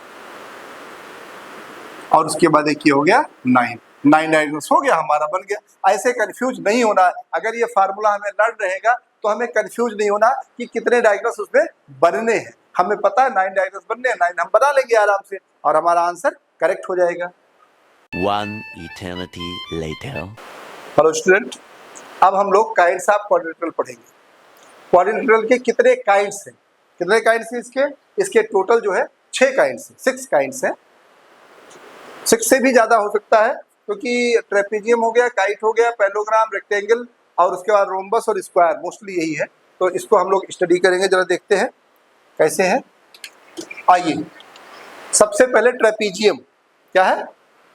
और उसके बाद एक ये हो गया 9 डायगोनल्स हो गया, हमारा बन गया। ऐसे कंफ्यूज नहीं होना, अगर ये फार्मूला हमें लड़ रहेगा तो हमें कंफ्यूज नहीं होना कि कितने डायगोनल्स उसमें बनने हैं। हमें पता है 9 डायगोनल्स बनने हैं, 9 हम बना लेंगे आराम से और हमारा आंसर करेक्ट हो जाएगा। One eternity later. Hello student, अब हम लोग काइंड्स ऑफ क्वाड्रिलेटरल पढ़ेंगे। क्वाड्रिलेटरल के कितने काइंड्स हैं, कितने काइंड्स हैं इसके टोटल जो है 6 काइंड्स हैं, 6 काइंड्स हैं। 6 से भी ज़्यादा हो सकता है, क्योंकि ट्रेपेजियम हो गया, काइट हो गया, पैरेललोग्राम, रेक्टेंगल और उसके बाद रोम्बस और स्क्वायर, मोस्टली यही है। तो इसको हम लोग स्टडी करेंगे, जरा देखते हैं कैसे है। आइए सबसे पहले ट्रेपेजियम क्या है।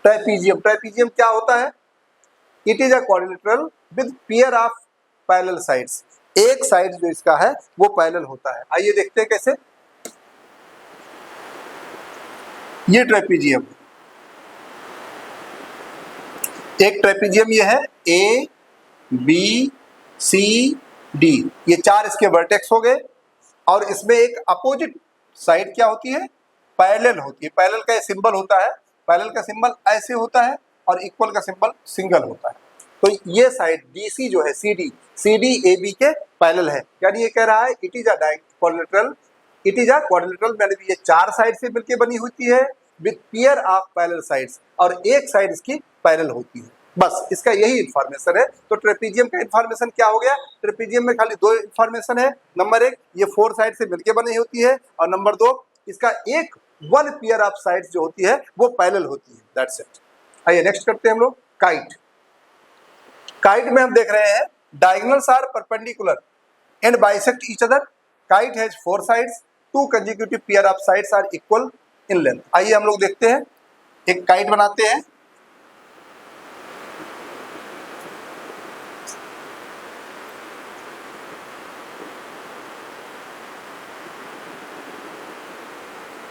ट्रेपेजियम क्या होता है? It is a quadrilateral with pair of parallel sides. एक साइड जो इसका है वो पैरेलल होता है। आइए देखते हैं कैसे। ये ट्रेपेजियम, एक ट्रेपेजियम ये है ए बी सी डी, ये 4 इसके वर्टेक्स हो गए और इसमें एक अपोजिट साइड क्या होती है? पैरेलल होती है। पैरेलल का सिंबल होता है, पैरेलल का सिंबल ऐसे होता है और इक्वल का सिंबल सिंगल होता है। तो ये साइड BC जो है CD AB के पैरेलल है, यानी ये कह रहा है it is a quadrilateral, it is a quadrilateral, यानी ये 4 साइड से मिलकर बनी होती है with pair of parallel sides, और एक साइड इसकी पैरेलल होती है। बस इसका यही इंफॉर्मेशन है। तो ट्रेपेजियम का इंफॉर्मेशन क्या हो गया? ट्रेपेजियम में खाली 2 इंफॉर्मेशन है। नंबर 1, ये 4 साइड से मिलकर बनी होती है, और नंबर 2, इसका एक 1 पेयर ऑफ साइड्स जो होती है वो पैरेलल होती है। That's it. आइए नेक्स्ट करते हैं हम लोग काइट। काइट में हम देख रहे हैं diagonals are perpendicular and bisect each other. Kite has 4 sides, 2 consecutive pair of sides are equal in length. आइए हम लोग देखते हैं, एक काइट बनाते हैं।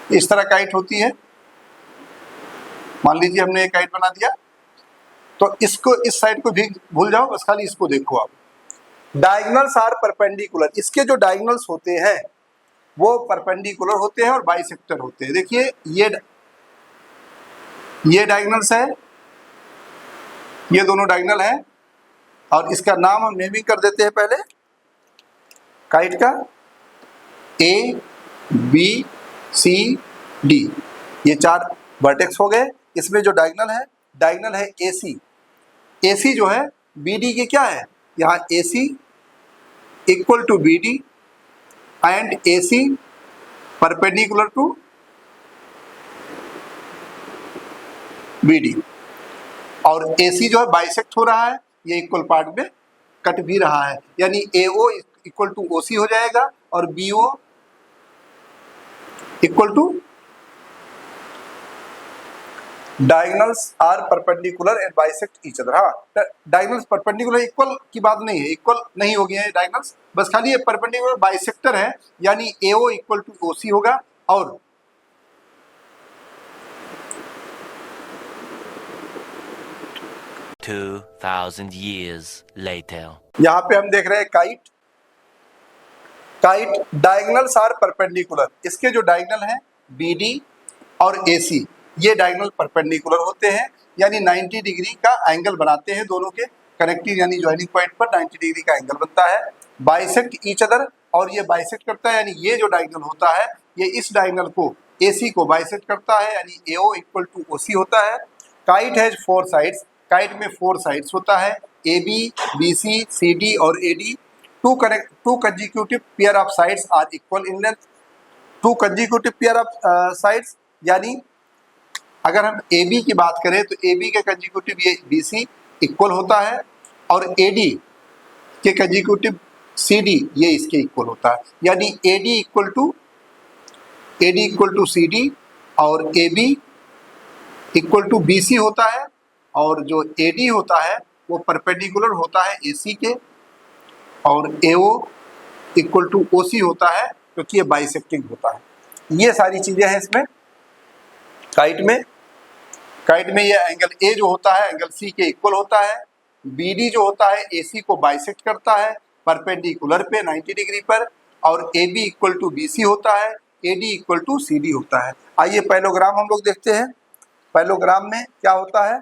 इस तरह काइट होती है। मान लीजिए हमने एक काइट बना दिया, तो इसको, इस साइड को भी भूल जाओ, बस खाली इसको देखो आप। डायगोनल्स आर परपेंडिकुलर, इसके जो डायगोनल्स होते हैं वो परपेंडिकुलर होते हैं और बाइसेक्टर होते हैं। देखिए ये डायगोनल्स है, ये दोनों डायगोनल है, और इसका नाम हम नेमिंग कर देते हैं पहले काइट का, A B C D, ये 4 वर्टेक्स हो गए। इसमें जो डायगोनल है AC जो है BD के क्या है, यहाँ AC equal to BD and AC perpendicular to BD, और AC जो है बाइसेक्ट हो रहा है, ये इक्वल पार्ट में कट भी रहा है, यानी AO इक्वल टू OC हो जाएगा और BO equal to, diagonals are perpendicular and bisect each other. हाँ, डायगोनल्स परपेंडिकुलर, इक्वल की बात नहीं है, इक्वल नहीं हो गया है डायगोनल्स, बस खाली ये परपेंडिकुलर बाइसेक्टर है, यानी AO इक्वल टू OC होगा। और 2000 years later. यहाँ पे हम देख रहे हैं काइट डायगोनल्स आर परपेंडिकुलर, इसके जो डायगोनल हैं BD और AC, ये डायगोनल परपेंडिकुलर होते हैं, यानी 90 डिग्री का एंगल बनाते हैं दोनों के कनेक्टिंग, यानी ज्वाइनिंग पॉइंट पर 90 डिग्री का एंगल बनता है। बाइसेक्ट ईच अदर, और ये बाइसेक्ट करता है, यानी ये जो डायगोनल होता है ये इस डायगोनल को, AC को बाइसेक्ट करता है, यानी AO इक्वल टू OC होता है। काइट हैज 4 साइड्स, काइट में 4 साइड्स होता है, AB BC CD और AD। 2 consecutive pair of sides are equal in length. 2 consecutive pair of sides, यानी अगर हम AB की बात करें तो AB के कंसेक्यूटिव ये BC इक्वल होता है, और AD के कंसेक्यूटिव CD ये इसके इक्वल होता है, यानी AD इक्वल टू CD और AB इक्वल टू BC होता है, और जो AD होता है वो परपेंडिकुलर होता है AC के, और AO इक्वल टू OC होता है क्योंकि ये बाइसेक्टिंग होता है। ये सारी चीजें हैं इसमें। काइट में ये एंगल A जो होता है एंगल C के इक्वल होता है, BD जो होता है AC को बाइसेक्ट करता है परपेंडिकुलर पे 90 डिग्री पर, और AB इक्वल टू BC होता है, AD इक्वल टू CD होता है। आइए पैरेललोग्राम हम लोग देखते हैं। पैरेललोग्राम में क्या होता है,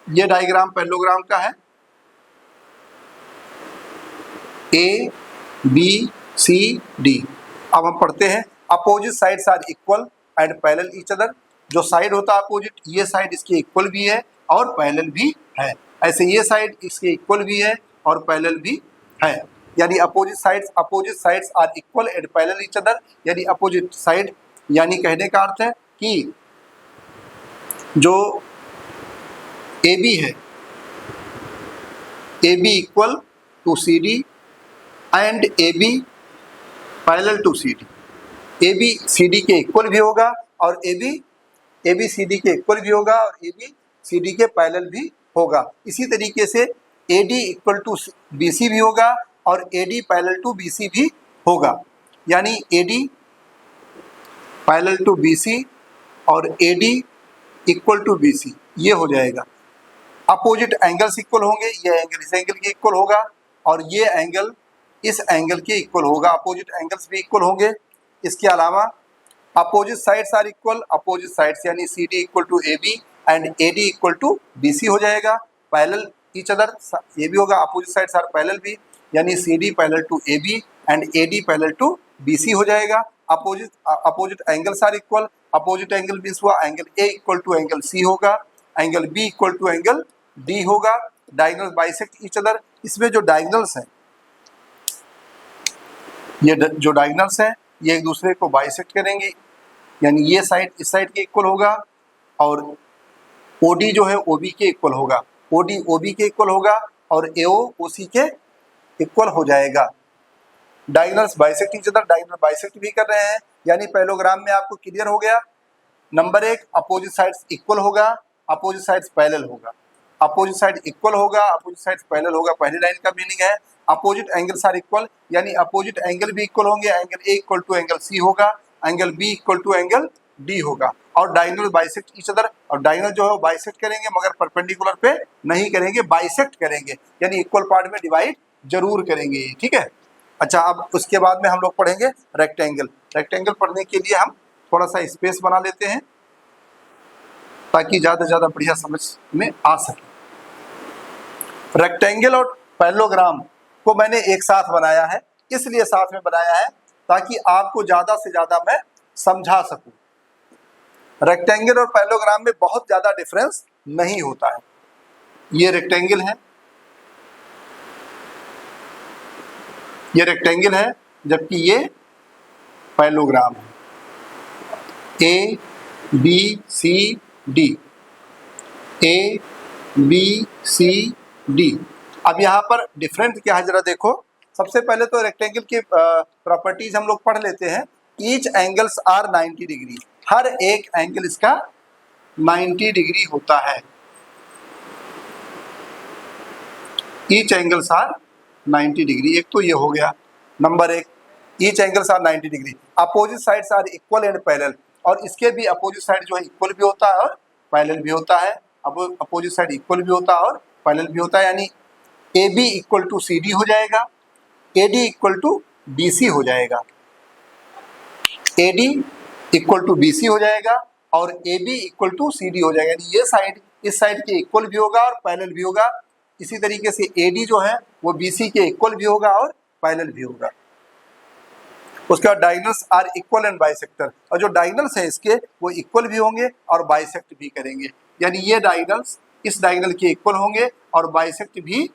ये डायग्राम पैरेललोग्राम का है। A B C D। अब हम पढ़ते हैं, opposite sides are equal and parallel each other. जो साइड होता है अपोजिट, ये साइड इसके इक्वल भी है और पैरेलल भी है, ऐसे ये साइड इसके इक्वल भी है और पैरेलल भी है, यानी opposite sides are equal and parallel each other. यानी अपोजिट साइड, यानी कहने का अर्थ है कि जो AB है, AB equal to CD and AB parallel to CD। AB CD के इक्वल भी होगा और AB CD के इक्वल भी होगा और AB CD के पैरेलल भी होगा। इसी तरीके से AD इक्वल टू BC भी होगा और AD पैरेलल टू BC भी होगा, यानी AD पैरेलल टू BC और AD इक्वल टू BC ये हो जाएगा। अपोजिट एंगल्स इक्वल होंगे, ये एंगल इस एंगल के इक्वल होगा और ये एंगल इस एंगल के इक्वल होगा, अपोजिट एंगल्स भी इक्वल होंगे। इसके अलावा opposite sides are equal, opposite sides यानी CD equal to AB and AD equal to BC हो जाएगा। पैरेलल ईच अदर ये भी होगा, अपोजिट साइड्स आर पैरेलल भी, यानी CD parallel to AB and AD parallel to BC हो जाएगा। Opposite angles are equal, opposite angle means हुआ angle A equal to angle C होगा, angle B equal to angle D होगा। Diagonal bisect each other. इसमें जो diagonals हैं, ये जो डायगोनल्स हैं ये एक दूसरे को बाइसेक्ट करेंगे, यानी ये साइड इस साइड के इक्वल होगा और OD जो है OB के इक्वल होगा, OD OB के इक्वल होगा और AO OC के इक्वल हो जाएगा। Diagonals bisect each other, diagonal bisect भी कर रहे हैं, यानी पैरेललोग्राम में आपको क्लियर हो गया। नंबर 1, अपोजिट साइड्स इक्वल होगा, अपोजिट साइड्स पैरेलल होगा। अपोजिट साइड इक्वल होगा, अपोजिट साइड्स पैरेलल होगा, पहली लाइन का मीनिंग है। अपोजिट एंगल्स आर इक्वल, यानी अपोजिट एंगल भी इक्वल होंगे, angle A equal to angle C होगा, angle B equal to angle D होगा। और डायगोनल बाइसेक्ट ईच अदर, और डायगोनल जो है वो बाइसेक्ट करेंगे मगर परपेंडिकुलर पे नहीं करेंगे, बाइसेक्ट करेंगे, यानी इक्वल पार्ट में डिवाइड जरूर करेंगे, ठीक है। अच्छा, अब उसके बाद में हम लोग पढ़ेंगे रेक्टेंगल। रेक्टेंगल पढ़ने के लिए हम थोड़ा सा स्पेस बना लेते हैं ताकि ज़्यादा से ज़्यादा बढ़िया समझ में आ सके। रेक्टेंगल और पैरेललोग्राम को मैंने एक साथ बनाया है, इसलिए साथ में बनाया है ताकि आपको ज़्यादा से ज़्यादा मैं समझा सकूं। रेक्टेंगल और पैरेललोग्राम में बहुत ज़्यादा डिफरेंस नहीं होता है। ये रेक्टेंगल है, ये रेक्टेंगल है, जबकि ये पैरेललोग्राम है। A B C D, A B C D। अब यहाँ पर डिफरेंट क्या है जरा देखो। सबसे पहले तो रेक्टेंगल की प्रॉपर्टीज हम लोग पढ़ लेते हैं। ईच एंगल्स आर 90 डिग्री, हर एक एंगल इसका 90 डिग्री होता है। ईच एंगल्स आर 90 डिग्री, एक तो ये हो गया number 1, each angles are 90 degree. Opposite sides are equal and parallel, और इसके भी अपोजिट साइड जो है इक्वल भी होता है और पैरेलल भी होता है। अब अपोजिट साइड इक्वल भी होता है और पैरेलल भी होता है, यानी AB इक्वल टू CD हो जाएगा, AD इक्वल टू BC हो जाएगा, AD इक्वल टू BC हो जाएगा और AB इक्वल टू CD हो जाएगा, यानी ये साइड इस साइड के इक्वल भी होगा और पैरेलल भी होगा। इसी तरीके से AD जो है वो BC के इक्वल भी होगा और पैरेलल भी होगा। उसके बाद diagonals are equal and bisector, और जो डायगोनल्स हैं इसके वो इक्वल भी होंगे और बाइसेक्ट भी करेंगे, यानी ये डायगोनल्स इस डायगोनल के इक्वल होंगे और बाइसेक्ट भी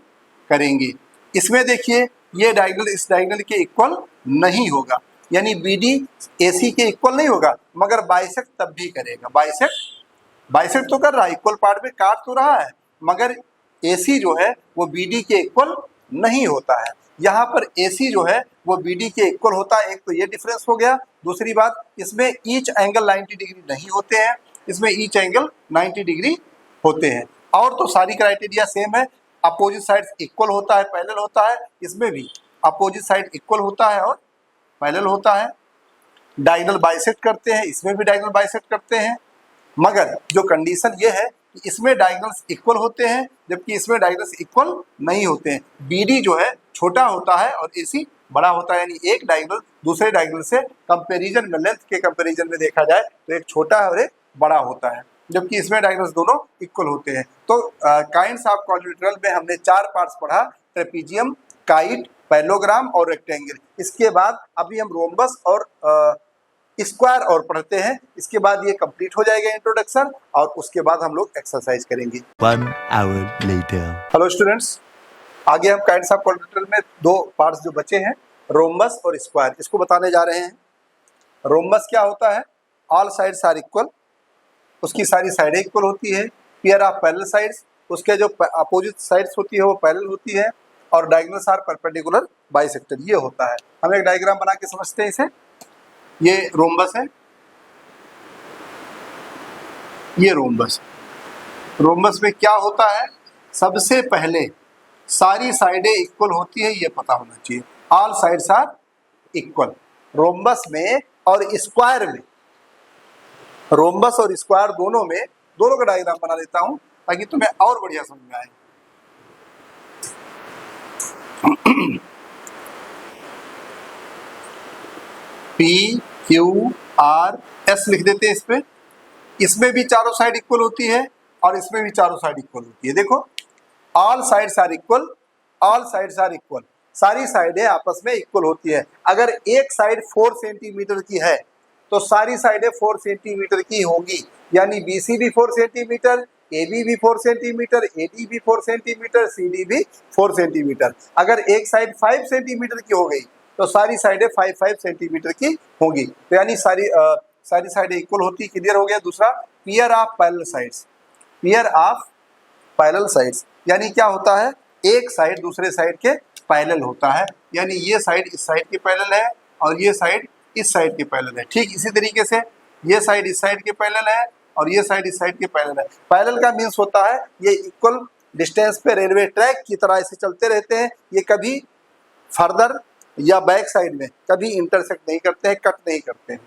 करेंगे। इसमें देखिए ये डायगोनल इस डायगोनल के इक्वल नहीं होगा, यानी BD AC के इक्वल नहीं होगा मगर बाइसेक्ट तब भी करेगा। बाइसेक्ट तो कर रहा है, इक्वल पार्ट में काट तो रहा है, मगर AC जो है वो BD के इक्वल नहीं होता है। यहाँ पर AC जो है वो BD के इक्वल होता है। एक तो ये डिफरेंस हो गया। दूसरी बात, इसमें ईच एंगल 90 डिग्री नहीं होते हैं, इसमें ईच एंगल 90 डिग्री होते हैं। और तो सारी क्राइटेरिया सेम है। अपोजिट साइड्स इक्वल होता है, पैरेलल होता है, इसमें भी अपोजिट साइड इक्वल होता है और पैरेलल होता है। डायगोनल बाइसेक्ट करते हैं, इसमें भी डायगोनल बाइसेक्ट करते हैं। मगर जो कंडीशन ये है कि इसमें डायगोनल्स इक्वल होते हैं जबकि इसमें डायगोनल्स इक्वल नहीं होते हैं। BD जो है छोटा होता है और AC बड़ा होता है, यानी एक डायगोनल दूसरे डायगोनल से कंपैरिजन में, लेंथ के कंपैरिजन में देखा जाए तो एक छोटा और एक बड़ा होता है, जबकि इसमें डायगोनल्स दोनों इक्वल होते हैं। तो काइंड्स ऑफ क्वाड्रिलेटरल में हमने 4 पार्ट्स पढ़ा, ट्रेपीजियम, काइट, पैरेललोग्राम और रेक्टेंगल। इसके बाद अभी हम रोम्बस और स्क्वायर और पढ़ते हैं। इसके बाद ये कंप्लीट हो जाएगा इंट्रोडक्शन और उसके बाद हम लोग एक्सरसाइज करेंगे। 1 hour later. हेलो स्टूडेंट्स, आगे हम काइंड्स ऑफ क्वाड्रिलेटरल में 2 पार्ट्स जो बचे हैं, रोम्बस और स्क्वायर, इसको बताने जा रहे हैं। रोम्बस क्या होता है? ऑल साइड्स आर इक्वल, उसकी सारी साइडें इक्वल होती है। पेयर ऑफ पैरेलल साइड्स, उसके जो अपोजिट साइड्स होती है वो पैरेलल होती है। और डायगोनल्स आर परपेंडिकुलर बाइसेक्टर, ये होता है। हम एक डायग्राम बना के समझते हैं इसे। ये रोम्बस है, ये रोम्बस। रोम्बस में क्या होता है? सबसे पहले सारी साइडें इक्वल होती है, ये पता होना चाहिए। All sides are equal rhombus में और स्क्वायर में। रोम्बस और स्क्वायर दोनों में, दोनों का डायग्राम बना देता हूं ताकि तुम्हें और बढ़िया समझ में आए। PQRS लिख देते हैं इस पे। इसमें भी चारों साइड इक्वल होती है और इसमें भी चारों साइड इक्वल होती है। देखो, all sides are equal, all sides are equal, सारी साइडें आपस में इक्वल होती है। अगर एक साइड 4 सेंटीमीटर की है तो सारी साइडें 4 सेंटीमीटर की होंगी, यानी BC भी 4 सेंटीमीटर, AB भी 4 सेंटीमीटर, AD भी 4 सेंटीमीटर, CD भी 4 सेंटीमीटर। अगर एक साइड 5 सेंटीमीटर की हो गई तो सारी साइडें 5 सेंटीमीटर की होंगी, तो यानी सारी साइडें इक्वल होती। क्लियर हो गया। दूसरा, pair of parallel sides, pair of parallel sides यानी क्या होता है? एक साइड दूसरे साइड के पैरेलल होता है, यानी ये साइड इस साइड के पैरेलल है और ये साइड इस साइड के पैरेलल है। ठीक इसी तरीके से ये साइड इस साइड के पैरेलल है और ये साइड इस साइड के पैरेलल है। पैरेलल का मीन्स होता है ये इक्वल डिस्टेंस पे रेलवे ट्रैक की तरह ऐसे चलते रहते हैं। ये कभी फर्दर या बैक साइड में कभी इंटरसेक्ट नहीं करते हैं, कट नहीं करते हैं।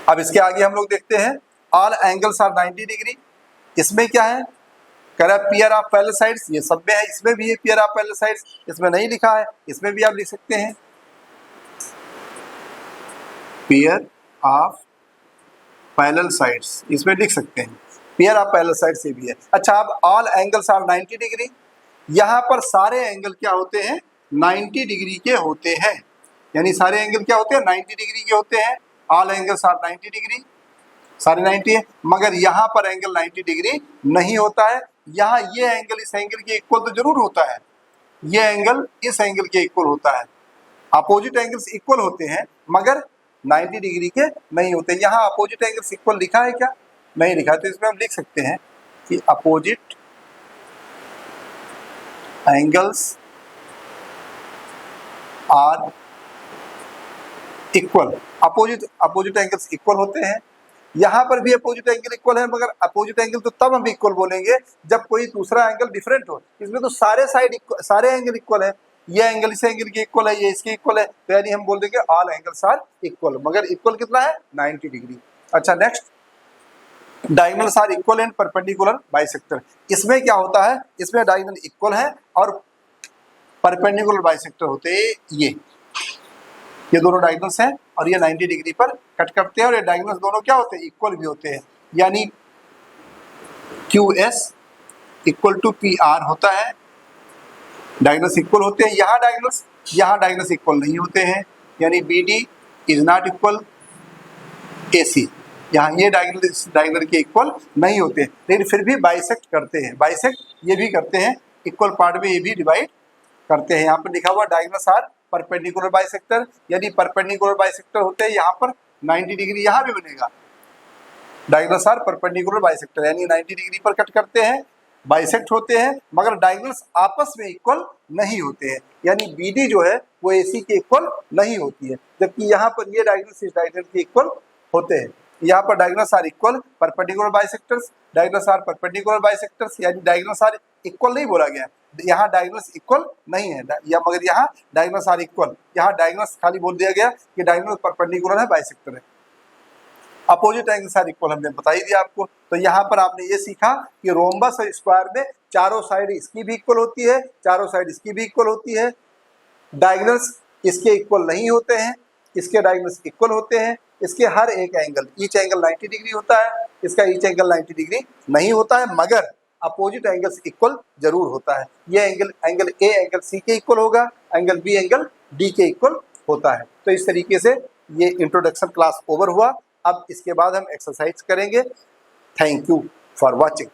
अब इसके आगे हम लोग देखते हैं, ऑल एंगल्स आर 90 डिग्री। इसमें क्या है? कह रहा है पेयर ऑफ पैरेलल साइड्स, ये सब में है, इसमें भी है पेयर ऑफ पैरेलल साइड्स। इसमें नहीं लिखा है, इसमें भी आप लिख सकते हैं पेयर ऑफ पैरेलल साइड्स, इसमें लिख सकते हैं। पेयर ऑफ पैरेलल साइड से भी है। अच्छा, अब ऑल एंगल्स आर 90 डिग्री, यहाँ पर सारे एंगल क्या होते हैं? 90 डिग्री के होते हैं, यानी सारे एंगल क्या होते हैं? 90 डिग्री के होते हैं। ऑल एंगल्स आर 90 डिग्री, सारे 90 है। मगर यहाँ पर एंगल 90 डिग्री नहीं होता है। यहाँ ये एंगल इस एंगल के इक्वल तो जरूर होता है, ये एंगल इस एंगल के इक्वल होता है। अपोजिट एंगल्स इक्वल होते हैं मगर 90 डिग्री के नहीं होते। यहाँ अपोजिट एंगल्स इक्वल लिखा है क्या? नहीं लिखा, तो इसमें हम लिख सकते हैं कि opposite angles are equal. Opposite angles equal होते हैं। यहाँ पर भी अपोजिट एंगल इक्वल है, मगर अपोजिट एंगल तो तब हम इक्वल बोलेंगे जब कोई दूसरा एंगल डिफरेंट हो। इसमें तो सारे एंगल इक्वल है। ये एंगल इस एंगल के इक्वल है, ये इसके इक्वल है, तो यानी हम बोल देंगे ऑल एंगल्स आर इक्वल। मगर इक्वल कितना है? 90 डिग्री। अच्छा, next, diagonals are equal and perpendicular bisector. इसमें क्या होता है? इसमें डायगोनल इक्वल है और परपेंडिकुलर बाइसेक्टर होते हैं। ये दोनों डायगोनल्स हैं और ये 90 डिग्री पर कट करते हैं और ये डायगोनल्स दोनों क्या होते हैं? इक्वल भी होते हैं, यानी QS इक्वल टू PR होता है। डायगोनल्स इक्वल होते हैं। यहाँ डायगोनल्स इक्वल नहीं होते हैं, यानी BD is not equal AC। यहाँ ये डायगोनल के इक्वल नहीं होते, लेकिन फिर भी बाइसेक्ट करते हैं। बाइसेक्ट ये भी करते हैं, इक्वल पार्ट में ये भी डिवाइड करते हैं। यहाँ पर लिखा हुआ डायगोनल्स आर परपेंडिकुलर बाइसेक्टर, यानी परपेंडिकुलर बाइसेक्टर होते हैं। यहाँ पर 90 डिग्री यहाँ भी बनेगा। डायगोनल्स आर परपेंडिकुलर बाइसेक्टर, यानी 90 डिग्री पर कट करते हैं। बाइसेक्ट होते हैं, मगर डायगोनल्स आपस में इक्वल नहीं होते हैं, यानी BD जो है वो AC के इक्वल नहीं होती है, जबकि यहाँ पर ये डायगोनल्स इस डायगोनल के इक्वल होते हैं। यहाँ पर diagonals are equal perpendicular bisectors, diagonals are perpendicular bisectors, यानी डायगोनल्स आर इक्वल नहीं बोला गया, यहाँ डायगोनल्स इक्वल नहीं है, या मगर यहाँ डायगोनल्स आर इक्वल, यहाँ डायगोनल्स खाली बोल दिया गया कि डायगोनल परपेंडिकुलर है, बाइसेक्टर है। अपोजिट एंगल्स आर इक्वल हमने बता ही दिया आपको। तो यहाँ पर आपने ये सीखा कि रोम्बस और स्क्वायर में चारों साइड इसकी भी इक्वल होती है, चारों साइड इसकी भी इक्वल होती है, डायगोनल्स इसके इक्वल नहीं होते हैं, इसके डायगोनल्स इक्वल होते हैं, इसके हर एक एंगल, ईच एंगल 90 डिग्री होता है, इसका ईच एंगल 90 डिग्री नहीं होता है, मगर अपोजिट एंगल्स इक्वल जरूर होता है। ये एंगल ए एंगल सी के इक्वल होगा, एंगल बी एंगल डी के इक्वल होता है। तो इस तरीके से ये इंट्रोडक्शन क्लास ओवर हुआ। अब इसके बाद हम एक्सरसाइज करेंगे। Thank you for watching.